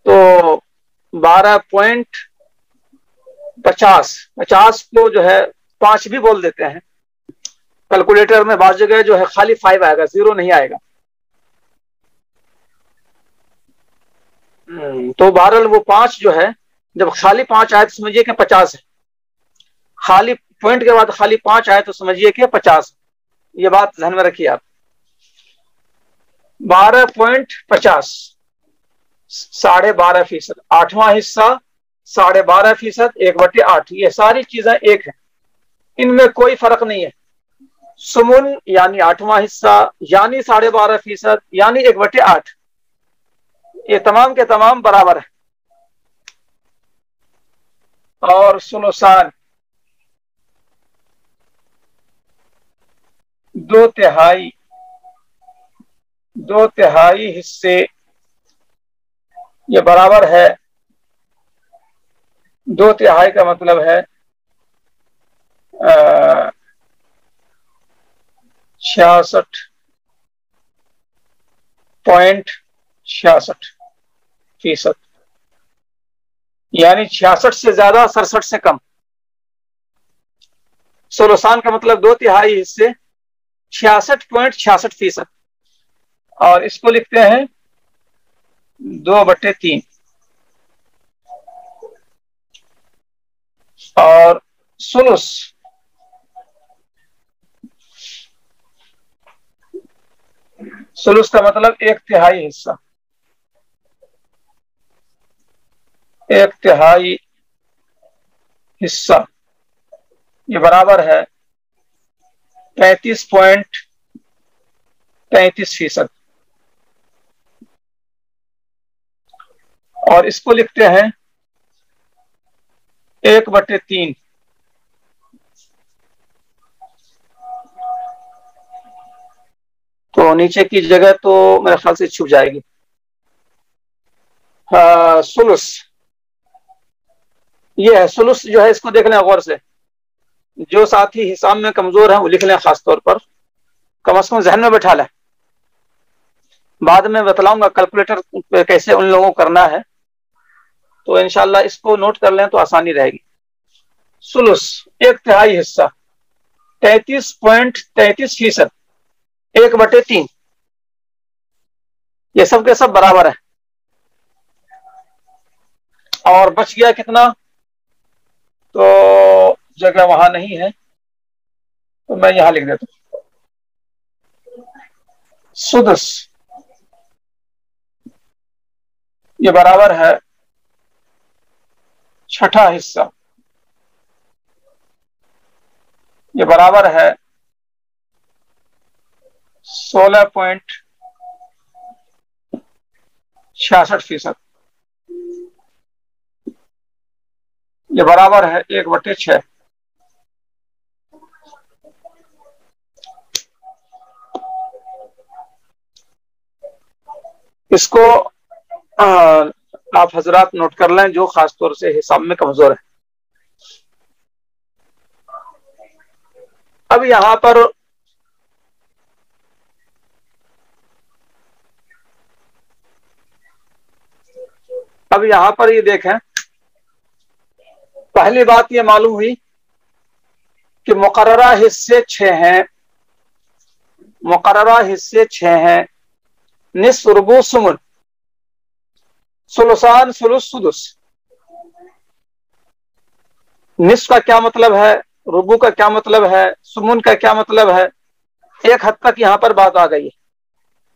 تو 12.50 کو جو ہے 5 بھی بول دیتے ہیں، کیلکولیٹر میں بعض جگہ جو ہے خالی 5 آئے گا، 0 نہیں آئے گا۔ تو بہرحال وہ 5 جو ہے، جب خالی 5 آئے تو سمجھیے کہ 50 ہے، خالی پوائنٹ کے بعد خالی 5 آئے تو سمجھیے کہ 50۔ یہ بات ذہن میں رکھیے آپ۔ 12.50 12.5%، 8واں حصہ 12.5%، 1/8، یہ ساری چیزیں ایک ہیں، ان میں کوئی فرق نہیں ہے۔ ثمن یعنی 8واں حصہ، یعنی 12.5%، یعنی 1/8، یہ تمام کے تمام برابر ہے. اور سلوسان 2/3 حصے یہ برابر ہے. 2/3 کا مطلب ہے 66.66%، یعنی 66 سے زیادہ 67 سے کم. سلوسان کا مطلب 2/3 حصے 66.66%، اور اس کو لکھتے ہیں 2/3. اور سلس کا مطلب 1/3 حصہ. 1/3 حصہ یہ برابر ہے 35.33%، اور اس کو لکھتے ہیں 1/3. تو نیچے کی جگہ تو میرے خیال سے چھپ جائے گی. سلس یہ ہے. سلس جو ہے اس کو دیکھ لیں غور سے. جو ساتھی حساب میں کمزور ہیں وہ لکھ لیں، خاص طور پر کم از کم ذہن میں بٹھا لیں. بعد میں بتلاؤں گا کیلکولیٹر پہ کیسے ان لوگوں کو کرنا ہے، تو انشاءاللہ اس کو نوٹ کر لیں تو آسانی رہے گی. سلس 1/3 حصہ 33.33%، 1/3. یہ سب کے سب برابر ہے. اور بچ گیا کتنا؟ تو جگہ وہاں نہیں ہے تو میں یہاں لکھ دیتا ہوں. سدس یہ برابر ہے 6واں حصہ، یہ برابر ہے 16.66%، یہ برابر ہے 1/6. اس کو آپ حضرات نوٹ کر لیں جو خاص طور سے حساب میں کمزور ہے. اب یہاں پر یہ دیکھیں، پہلی بات یہ معلوم ہوئی کہ مقررہ حصے 6 ہیں. مقررہ حصے 6 ہیں: نصف، ربع، ثمن، ثلثان، ثلث، سدس. نصف کا کیا مطلب ہے، ربع کا کیا مطلب ہے، ثمن کا کیا مطلب ہے، ایک حد تک یہاں پر بات آ گئی ہے.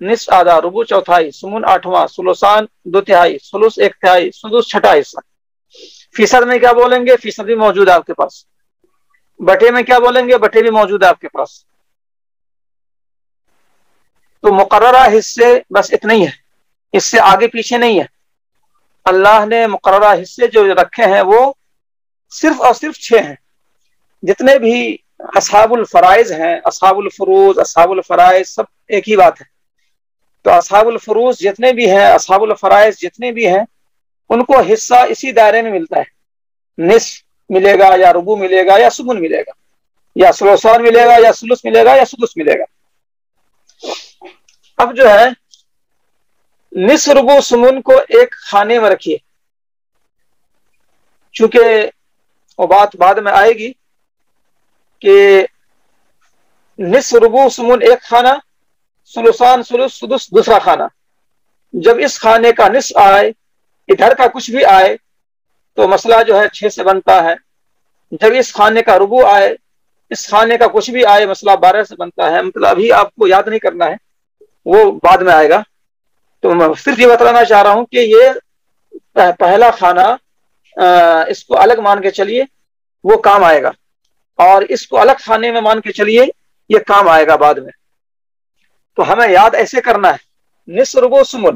نصف آدھا، ربع چوتھائی، ثمن 8واں، ثلثان 2/3، ثلث 1/3، سدس 6واں حصہ. فیصد میں کیا بولیں گے؟ فیصد بھی موجود ہے آپ کے پاس. بٹے میں کیا بولیں گے؟ بٹے بھی موجود ہے آپ کے پاس. تو مقررہ حصے بس اتنے ہی ہے، اس سے آگے پیچھے نہیں ہے. اللہ نے مقررہ حصے جو رکھے ہیں وہ صرف اور صرف 6 ہیں. جتنے بھی اصحاب الفرائض ہیں، اصحاب الفروض، اصحاب الفرائض، سب ایک ہی بات ہے. تو اصحاب الفروض جتنے بھی ہیں، اصحاب الفرائض جتنے بھی ہیں، ان کو حصہ اسی دائرے میں ملتا ہے. نصف ملے گا، یا ربع ملے گا، یا ثمن ملے گا، یا ثلثان ملے گا، یا ثلث ملے گا، یا سدس ملے گا. اب جو ہے نصف، ربع، ثمن کو ایک خانے میں رکھیے، چونکہ وہ بات بعد میں آئے گی کہ نصف، ربع، ثمن ایک خانہ، ثلثان، ثلث، سدس دوسرا خانہ. جب اس خانے کا نصف آئے، ادھر کا کچھ بھی آئے، تو مسئلہ جو ہے 6 سے بنتا ہے. جب اس خانے کا ربع آئے، اس خانے کا کچھ بھی آئے، مسئلہ 12 سے بنتا ہے. مطلب ابھی آپ کو یاد نہیں کرنا ہے، وہ بعد میں آئے گا. تو میں صرف یہ بتلانا چاہ رہا ہوں کہ یہ پہلا خانہ اس کو الگ مان کے چلیے، وہ کام آئے گا، اور اس کو الگ خانے میں مان کے چلیے، یہ کام آئے گا بعد میں. تو ہمیں یاد ایسے کرنا ہے: نصف، ربع، ثمن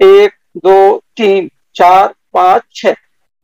1 2 3 4 5 6,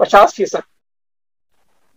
50%,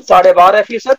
12.5%।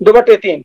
2/3।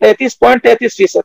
33.33%,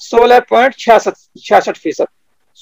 16.66%,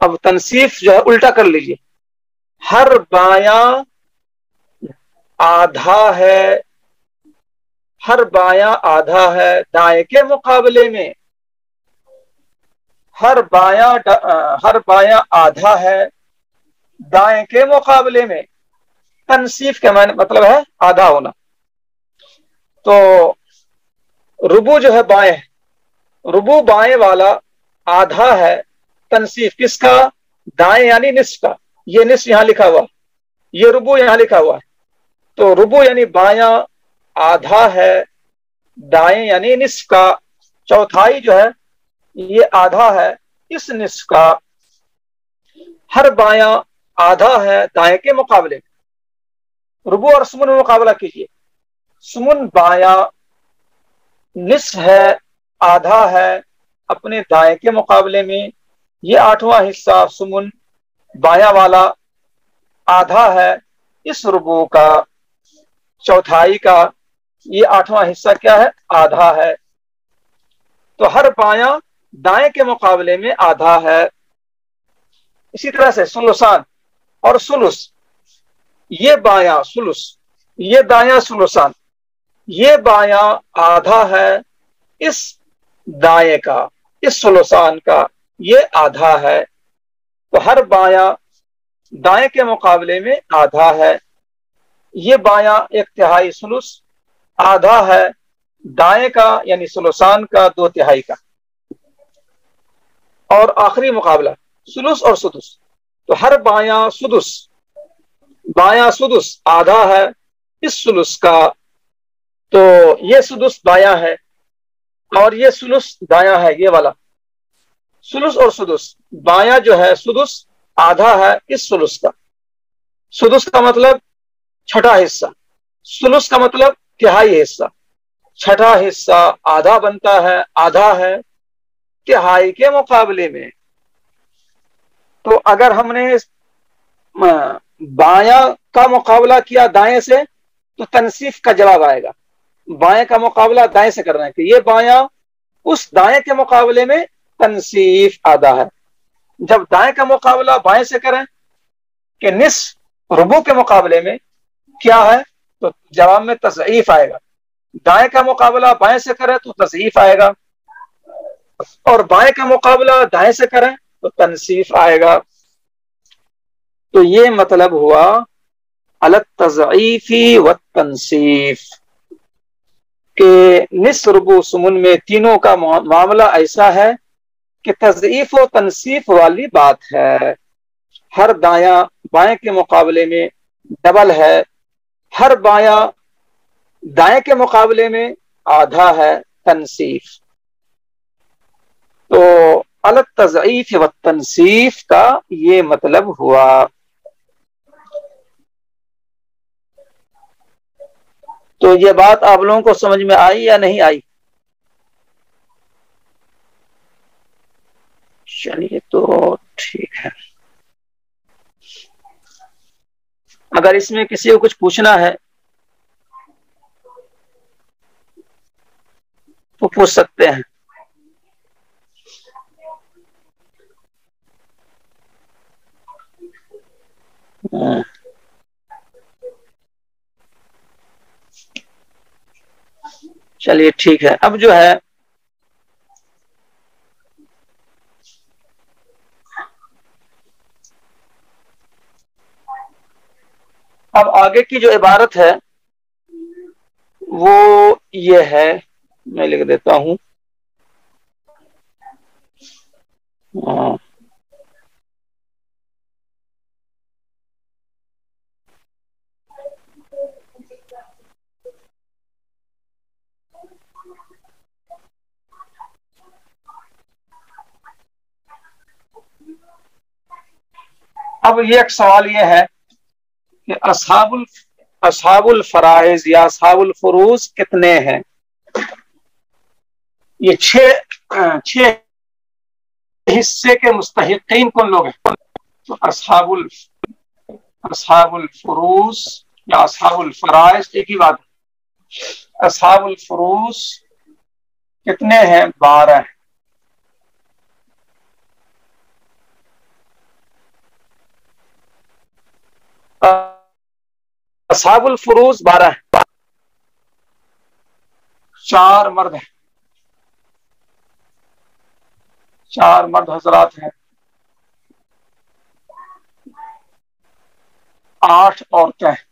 اب تنصیف جو ہے الٹا کر لیجئے، ہر بایاں آدھا ہے، ہر بایاں آدھا ہے دائیں کے مقابلے میں، ہر بایاں آدھا ہے دائیں کے مقابلے میں۔ تنصیف کا مطلب ہے آدھا ہونا۔ تو ربو جو ہے بائیں، ربو بائیں والا آدھا ہے تنصیف کس کا؟ دائیں یعنی نصف کا۔ یہ نصف یہاں لکھا ہوا، یہ ربو یہاں لکھا ہوا ہے۔ تو ربو یعنی بایاں آدھا ہے دائیں یعنی نصف کا، چوتھائی جو ہے یہ آدھا ہے اس نصف کا۔ ہر بایاں آدھا ہے دائیں کے مقابلے میں۔ ربو اور سمن میں مقابلہ کیجیے۔ سمن بایاں نصف ہے، آدھا ہے اپنے دائیں کے مقابلے میں، یہ آٹھواں حصہ سمن بایاں والا آدھا ہے اس ربو کا، چوتھائی کا یہ آٹھواں حصہ کیا ہے؟ آدھا ہے۔ تو ہر بایاں دائیں کے مقابلے میں آدھا ہے۔ اسی طرح سے سلسان اور سلس، یہ بایاں سلس، یہ دایاں سلسان، یہ بایاں آدھا ہے اس دائیں کا، اس سلسان کا یہ آدھا ہے۔ تو ہر بایاں دائیں کے مقابلے میں آدھا ہے۔ یہ بایاں ایک تہائی سلس، آدھا ہے دائیں کا یعنی سلسان کا دو تہائی کا۔ اور آخری مقابلہ سدس اور سدس، تو ہر بایاں سدس، بایاں سدس آدھا ہے اس سدس کا، تو یہ سدس بایاں ہے اور یہ سدس دایاں ہے، یہ والا سدس اور سدس۔ بایاں جو ہے سدس آدھا ہے اس سدس کا، سدس کا مطلب چھٹا حصہ، سدس کا مطلب تہائی حصہ، چھٹا حصہ آدھا بنتا ہے، آدھا ہے تہائی کے مقابلے میں۔ تو اگر ہم نے بایاں کا مقابلہ کیا دائیں سے تو تنصیف کا جواب آئے گا۔ بائیں کا مقابلہ دائیں سے کرنا ہے کہ یہ بایاں اس دائیں کے مقابلے میں تنصیف آدھا ہے۔ جب دائیں کا مقابلہ بائیں سے کریں کہ نصف ربو کے مقابلے میں کیا ہے تو جواب میں تضعیف آئے گا۔ دائیں کا مقابلہ بائیں سے کریں تو تضعیف آئے گا، اور بائیں کا مقابلہ دائیں سے کریں تو تنصیف آئے گا۔ تو یہ مطلب ہوا التضعیف والتنصیف کہ نصف ربو سمن میں تینوں کا معاملہ ایسا ہے کہ تضعیف و تنصیف والی بات ہے۔ ہر دایاں بائیں کے مقابلے میں ڈبل ہے، ہر بایاں دائیں کے مقابلے میں آدھا ہے تنصیف۔ تو التضعیف والتنصیف کا یہ مطلب ہوا۔ تو یہ بات آپ لوگوں کو سمجھ میں آئی یا نہیں آئی؟ چلیے تو ٹھیک ہے۔ اگر اس میں کسی کو کچھ پوچھنا ہے تو پوچھ سکتے ہیں۔ چلیے ٹھیک ہے۔ اب جو ہے اب آگے کی جو عبارت ہے وہ یہ ہے، میں لکھ دیتا ہوں۔ اب یہ ایک سوال یہ ہے کہ اصحاب الفرائض یا اصحاب الفروض کتنے ہیں؟ یہ چھ حصے کے مستحقین کون لوگ ہیں؟ تو اصحاب الفروض یا اصحاب الفرائض ایک ہی بات ہے۔ اصحاب الفروض کتنے ہیں؟ 12 ہیں۔ اصحاب الفروض 12 ہیں، 4 مرد ہیں، 4 مرد حضرات ہیں، 8 عورتیں ہیں۔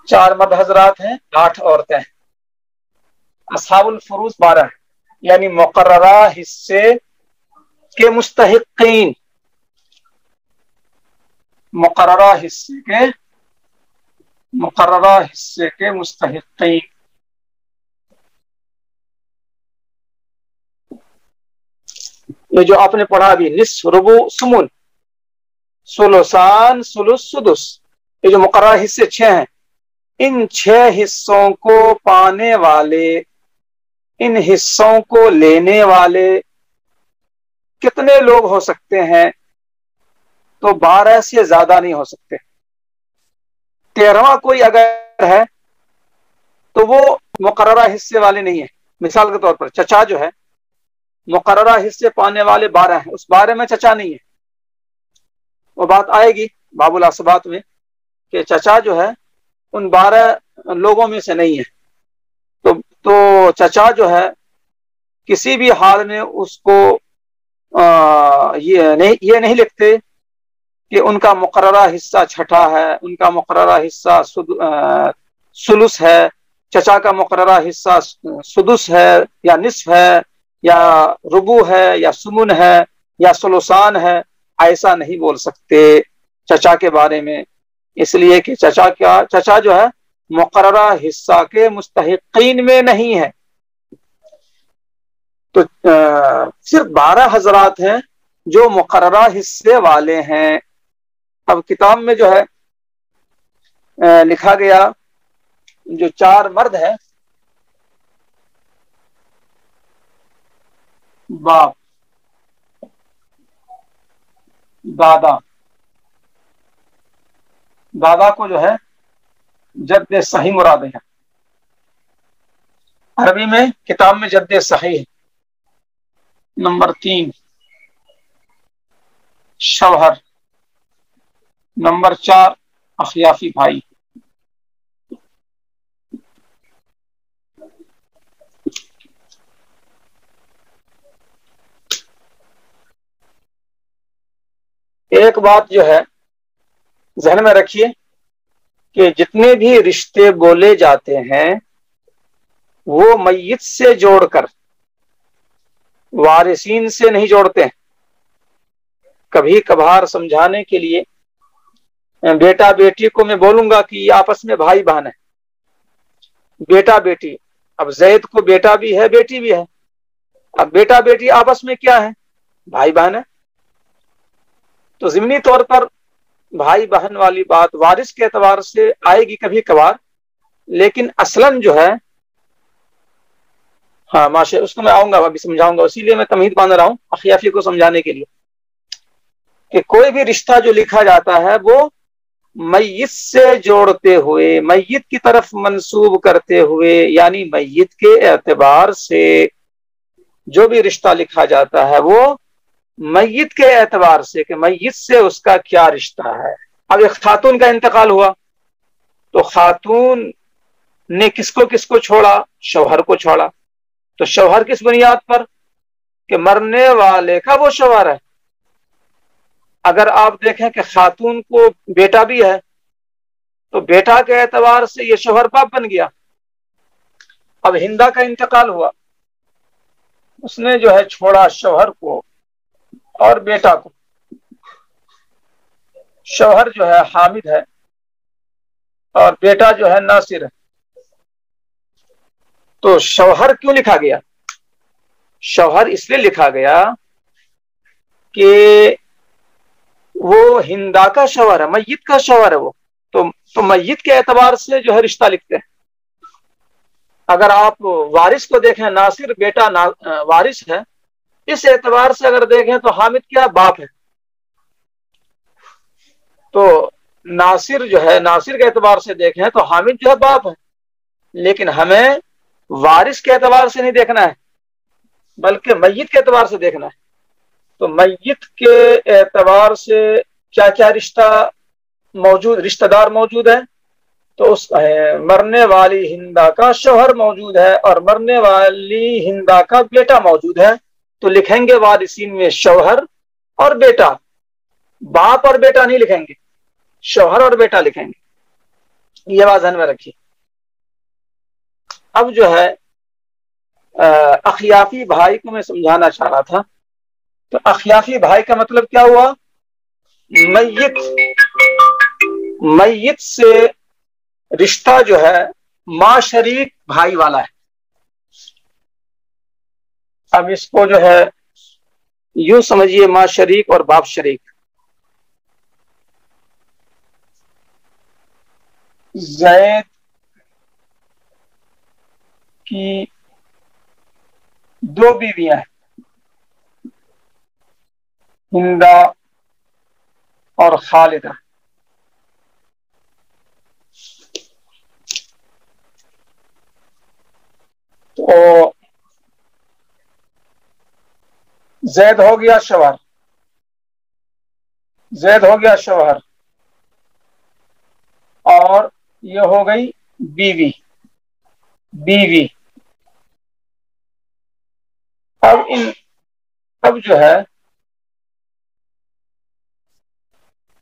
چار مرد حضرات ہیں، 8 عورتیں ہیں، اصحاب الفروض 12 ہیں، یعنی مقررہ حصے کے مستحقین، مقررہ حصے کے مستحقین۔ یہ جو آپ نے پڑھا ابھی، نصف، ربع، ثمن، ثلثان، ثلث، سدس، یہ جو مقررہ حصے 6 ہیں، ان 6 حصوں کو پانے والے، ان حصوں کو لینے والے کتنے لوگ ہو سکتے ہیں؟ تو 12 سے زیادہ نہیں ہو سکتے۔ 13واں کوئی اگر ہے تو وہ مقررہ حصے والے نہیں ہیں۔ مثال کے طور پر چچا جو ہے، مقررہ حصے پانے والے 12 ہیں، اس 12 میں چچا نہیں ہے۔ وہ بات آئے گی باب العصبات میں کہ چچا جو ہے ان 12 لوگوں میں سے نہیں ہے۔ تو چچا جو ہے کسی بھی حال میں اس کو یہ نہیں لکھتے کہ ان کا مقررہ حصہ چھٹا ہے، ان کا مقررہ حصہ سدس ہے، چچا کا مقررہ حصہ سدس ہے یا نصف ہے یا ربع ہے یا ثمن ہے یا ثلثان ہے۔ ایسا نہیں بول سکتے چچا کے بارے میں، اس لیے کہ چچا جو ہے مقررہ حصہ کے مستحقین میں نہیں ہے۔ تو صرف 12 حضرات ہیں جو مقررہ حصے والے ہیں۔ اب کتاب میں جو ہے لکھا گیا جو 4 مرد ہے، باپ، دادا کو جو ہے جد صحیح مراد ہے۔ عربی میں کتاب میں جد صحیح۔ نمبر 3 شوہر، نمبر 4 اخیافی بھائی۔ ایک بات جو ہے ذہن میں رکھیے کہ جتنے بھی رشتے بولے جاتے ہیں وہ میت سے جوڑ کر وارثین سے نہیں جوڑتے ہیں۔ کبھی کبھار سمجھانے کے لیے بیٹا بیٹی کو میں بولوں گا کہ یہ آپس میں بھائی بہن ہے، بیٹا بیٹی۔ اب زید کو بیٹا بھی ہے بیٹی بھی ہے، اب بیٹا بیٹی آپس میں کیا ہے؟ بھائی بہن ہے۔ تو ضمنی طور پر بھائی بہن والی بات وارث کے اعتبار سے آئے گی کبھی کبھار، لیکن اصلاً جو ہے ہاں ماشاء اس کو میں آؤں گا، ابھی سمجھاؤں گا، اسی لیے میں تمہید باندھ رہا ہوں اخیافی کو سمجھانے کے لیے کہ کوئی بھی رشتہ جو لکھا جاتا ہے وہ میت سے جوڑتے ہوئے، میت کی طرف منسوب کرتے ہوئے، یعنی میت کے اعتبار سے جو بھی رشتہ لکھا جاتا ہے وہ میت کے اعتبار سے کہ میت سے اس کا کیا رشتہ ہے۔ اب ایک خاتون کا انتقال ہوا تو خاتون نے کس کو چھوڑا؟ شوہر کو چھوڑا۔ تو شوہر کس بنیاد پر؟ کہ مرنے والے کا وہ شوہر ہے۔ اگر آپ دیکھیں کہ خاتون کو بیٹا بھی ہے تو بیٹا کے اعتبار سے یہ شوہر باپ بن گیا۔ اب ہندا کا انتقال ہوا، اس نے جو ہے چھوڑا شوہر کو اور بیٹا کو۔ شوہر جو ہے حامد ہے اور بیٹا جو ہے ناصر ہے۔ تو شوہر کیوں لکھا گیا؟ شوہر اس لیے لکھا گیا کہ وہ ہندا کا شوہر ہے، میت کا شوہر ہے وہ، تو میت کے اعتبار سے جو ہے رشتہ لکھتے ہیں۔ اگر آپ وارث کو دیکھیں، ناصر بیٹا وارث ہے، اس اعتبار سے اگر دیکھیں تو حامد کیا باپ ہے۔ تو ناصر جو ہے، ناصر کے اعتبار سے دیکھیں تو حامد جو ہے باپ ہے، لیکن ہمیں وارث کے اعتبار سے نہیں دیکھنا ہے بلکہ میت کے اعتبار سے دیکھنا ہے۔ تو میت کے اعتبار سے کیا کیا رشتہ دار موجود ہے؟ تو اس مرنے والی ہندا کا شوہر موجود ہے اور مرنے والی ہندا کا بیٹا موجود ہے. تو لکھیں گے وارثین میں شوہر اور بیٹا، باپ اور بیٹا نہیں لکھیں گے، شوہر اور بیٹا لکھیں گے. یہ بات ذہن میں رکھیے. اب جو ہے اخیافی بھائی کو میں سمجھانا چاہ رہا تھا. تو اخیافی بھائی کا مطلب کیا ہوا؟ میت سے رشتہ جو ہے ماں شریک بھائی والا ہے. اب اس کو جو ہے یوں سمجھیے، ماں شریک اور باپ شریک. زید کی دو بیویاں ہیں، ہندا اور خالدہ. تو زید ہو گیا شوہر، زید ہو گیا شوہر، اور یہ ہو گئی بیوی. اب جو ہے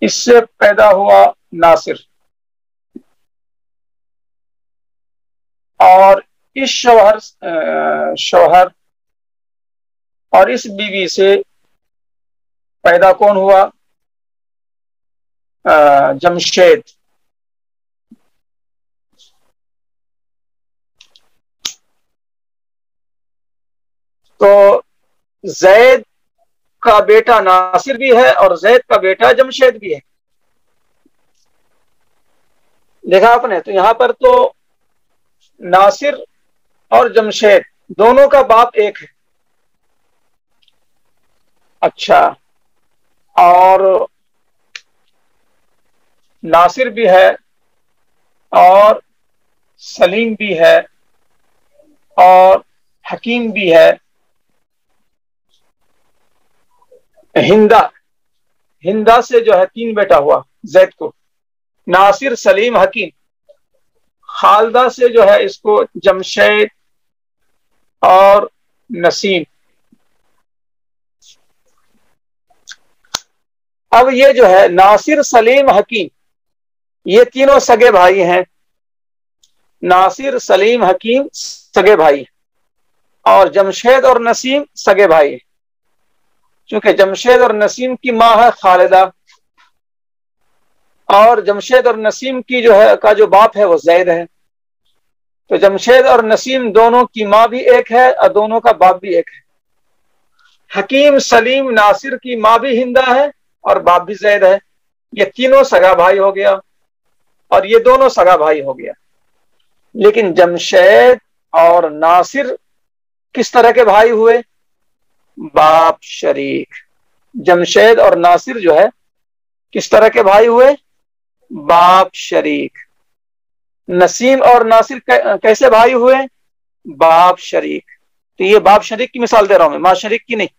اس سے پیدا ہوا ناصر، اور اس شوہر اور اس بیوی سے پیدا کون ہوا؟ جمشید. تو زید کا بیٹا ناصر بھی ہے اور زید کا بیٹا جمشید بھی ہے. دیکھا آپ نے؟ تو یہاں پر تو ناصر اور جمشید دونوں کا باپ ایک ہے. اچھا، اور ناصر بھی ہے اور سلیم بھی ہے اور حکیم بھی ہے. ہندا سے جو ہے 3 بیٹا ہوا زید کو، ناصر، سلیم، حکیم. خالدہ سے جو ہے اس کو جمشید اور نسیم. اب یہ جو ہے ناصر، سلیم، حکیم، یہ تینوں سگے بھائی ہیں. ناصر، سلیم، حکیم سگے بھائی، اور جمشید اور نسیم سگے بھائی. چونکہ جمشید اور نسیم کی ماں ہے خالدہ، اور جمشید اور نسیم کی جو باپ ہے وہ زید ہے. تو جمشید اور نسیم دونوں کی ماں بھی ایک ہے اور دونوں کا باپ بھی ایک ہے. حکیم، سلیم، ناصر کی ماں بھی ہندا ہے اور باپ بھی زید ہے. یہ تینوں سگا بھائی ہو گیا اور یہ دونوں سگا بھائی ہو گیا. لیکن جمشید اور ناصر کس طرح کے بھائی ہوئے؟ باپ شریک. جمشید اور ناصر جو ہے کس طرح کے بھائی ہوئے؟ باپ شریک. نسیم اور ناصر کیسے بھائی ہوئے؟ باپ شریک. تو یہ باپ شریک کی مثال دے رہا ہوں میں، ماں شریک کی نہیں،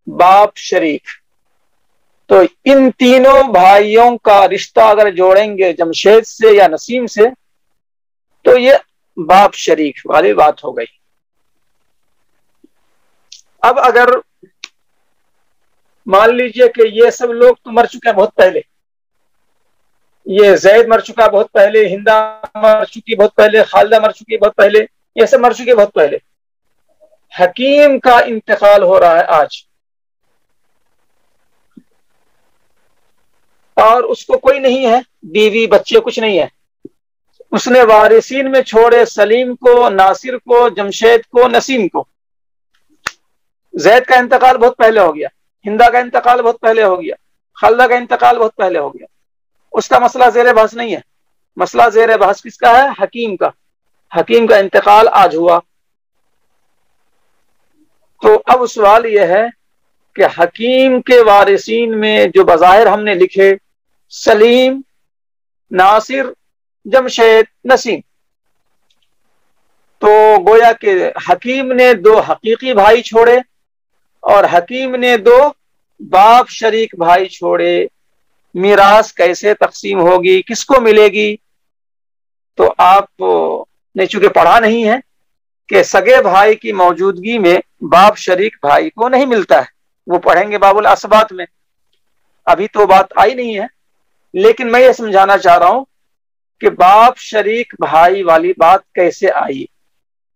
باپ شریک. تو ان تینوں بھائیوں کا رشتہ اگر جوڑیں گے جمشید سے یا نسیم سے تو یہ باپ شریک والی بات ہو گئی. اب اگر مان لیجئے کہ یہ سب لوگ تو مر چکے ہیں بہت پہلے، یہ زید مر چکا بہت پہلے، ہندا مر چکی بہت پہلے، خالدہ مر چکی بہت پہلے، یہ سب مر چکے بہت پہلے. حکیم کا انتقال ہو رہا ہے آج، اور اس کو کوئی نہیں ہے، بیوی بچے کچھ نہیں ہے. اس نے وارثین میں چھوڑے سلیم کو، ناصر کو، جمشید کو، نسیم کو. زید کا انتقال بہت پہلے ہو گیا، ہندا کا انتقال بہت پہلے ہو گیا، خالدہ کا انتقال بہت پہلے ہو گیا. اس کا مسئلہ زیر بحث نہیں ہے. مسئلہ زیر بحث کس کا ہے؟ حکیم کا. حکیم کا انتقال آج ہوا. تو اب سوال یہ ہے کہ حکیم کے وارثین میں جو بظاہر ہم نے لکھے سلیم، ناصر، جمشید، نسیم، تو گویا کہ حکیم نے 2 حقیقی بھائی چھوڑے اور حکیم نے 2 باپ شریک بھائی چھوڑے، میراث کیسے تقسیم ہوگی، کس کو ملے گی؟ تو آپ نے چونکہ پڑھا نہیں ہے کہ سگے بھائی کی موجودگی میں باپ شریک بھائی کو نہیں ملتا ہے، وہ پڑھیں گے باب الاسبات میں، ابھی تو بات آئی نہیں ہے، لیکن میں یہ سمجھانا چاہ رہا ہوں کہ باپ شریک بھائی والی بات کیسے آئی،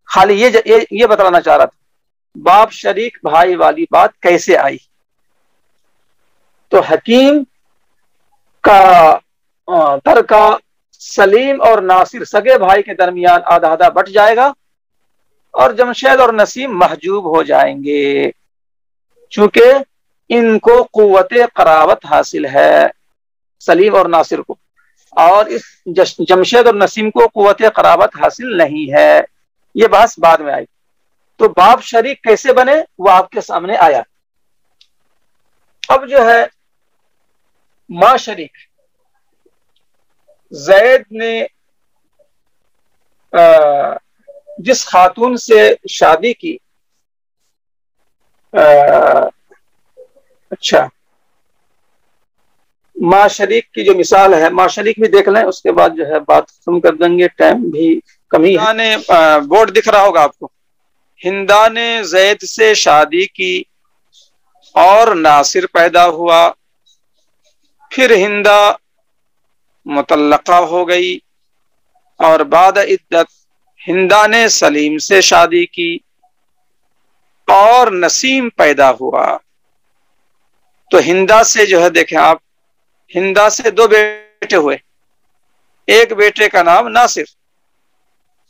خالی یہ بتلانا چاہ رہا تھا، باپ شریک بھائی والی بات کیسے آئی؟ تو حکیم کا ترکہ سلیم اور ناصر سگے بھائی کے درمیان آدھا آدھا بٹ جائے گا، اور جمشید اور نسیم محجوب ہو جائیں گے، چونکہ ان کو قوت قرابت حاصل ہے، سلیم اور ناصر کو، اور اس جمشید اور نسیم کو قوت قرابت حاصل نہیں ہے، یہ بحث بعد میں آئی۔ تو باپ شریک کیسے بنے وہ آپ کے سامنے آیا۔ اب جو ہے ماں شریک، زید نے جس خاتون سے شادی کی، اچھا ماں شریک کی جو مثال ہے، ماں شریک بھی دیکھ لیں، اس کے بعد جو ہے بات ختم کر دیں گے، ٹائم بھی کمی ہے۔ بورڈ دکھ رہا ہوگا آپ کو، ہندا نے زید سے شادی کی اور ناصر پیدا ہوا، پھر ہندا مطلقہ ہو گئی، اور بعد عدت ہندا نے سلیم سے شادی کی اور نسیم پیدا ہوا۔ تو ہندا سے جو ہے دیکھیں آپ، ہندا سے 2 بیٹے ہوئے، ایک بیٹے کا نام ناصر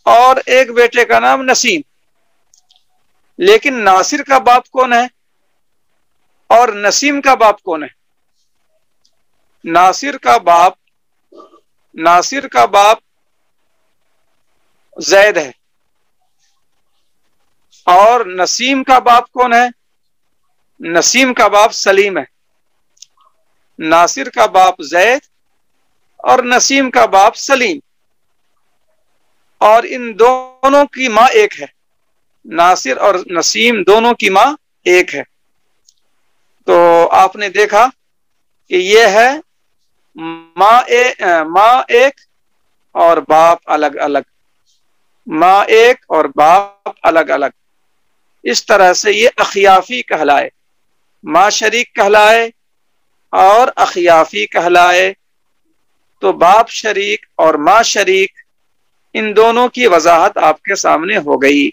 اور ایک بیٹے کا نام نسیم، لیکن ناصر کا باپ کون ہے اور نسیم کا باپ کون ہے؟ ناصر کا باپ زید ہے، اور نسیم کا باپ کون ہے؟ نسیم کا باپ سلیم ہے۔ ناصر کا باپ زید اور نسیم کا باپ سلیم، اور ان دونوں کی ماں ایک ہے، ناصر اور نسیم دونوں کی ماں ایک ہے۔ تو آپ نے دیکھا کہ یہ ہے ماں ایک اور باپ الگ الگ، ماں ایک اور باپ الگ الگ، اس طرح سے یہ اخیافی کہلائے، ماں شریک کہلائے اور اخیافی کہلائے۔ تو باپ شریک اور ماں شریک، ان دونوں کی وضاحت آپ کے سامنے ہو گئی۔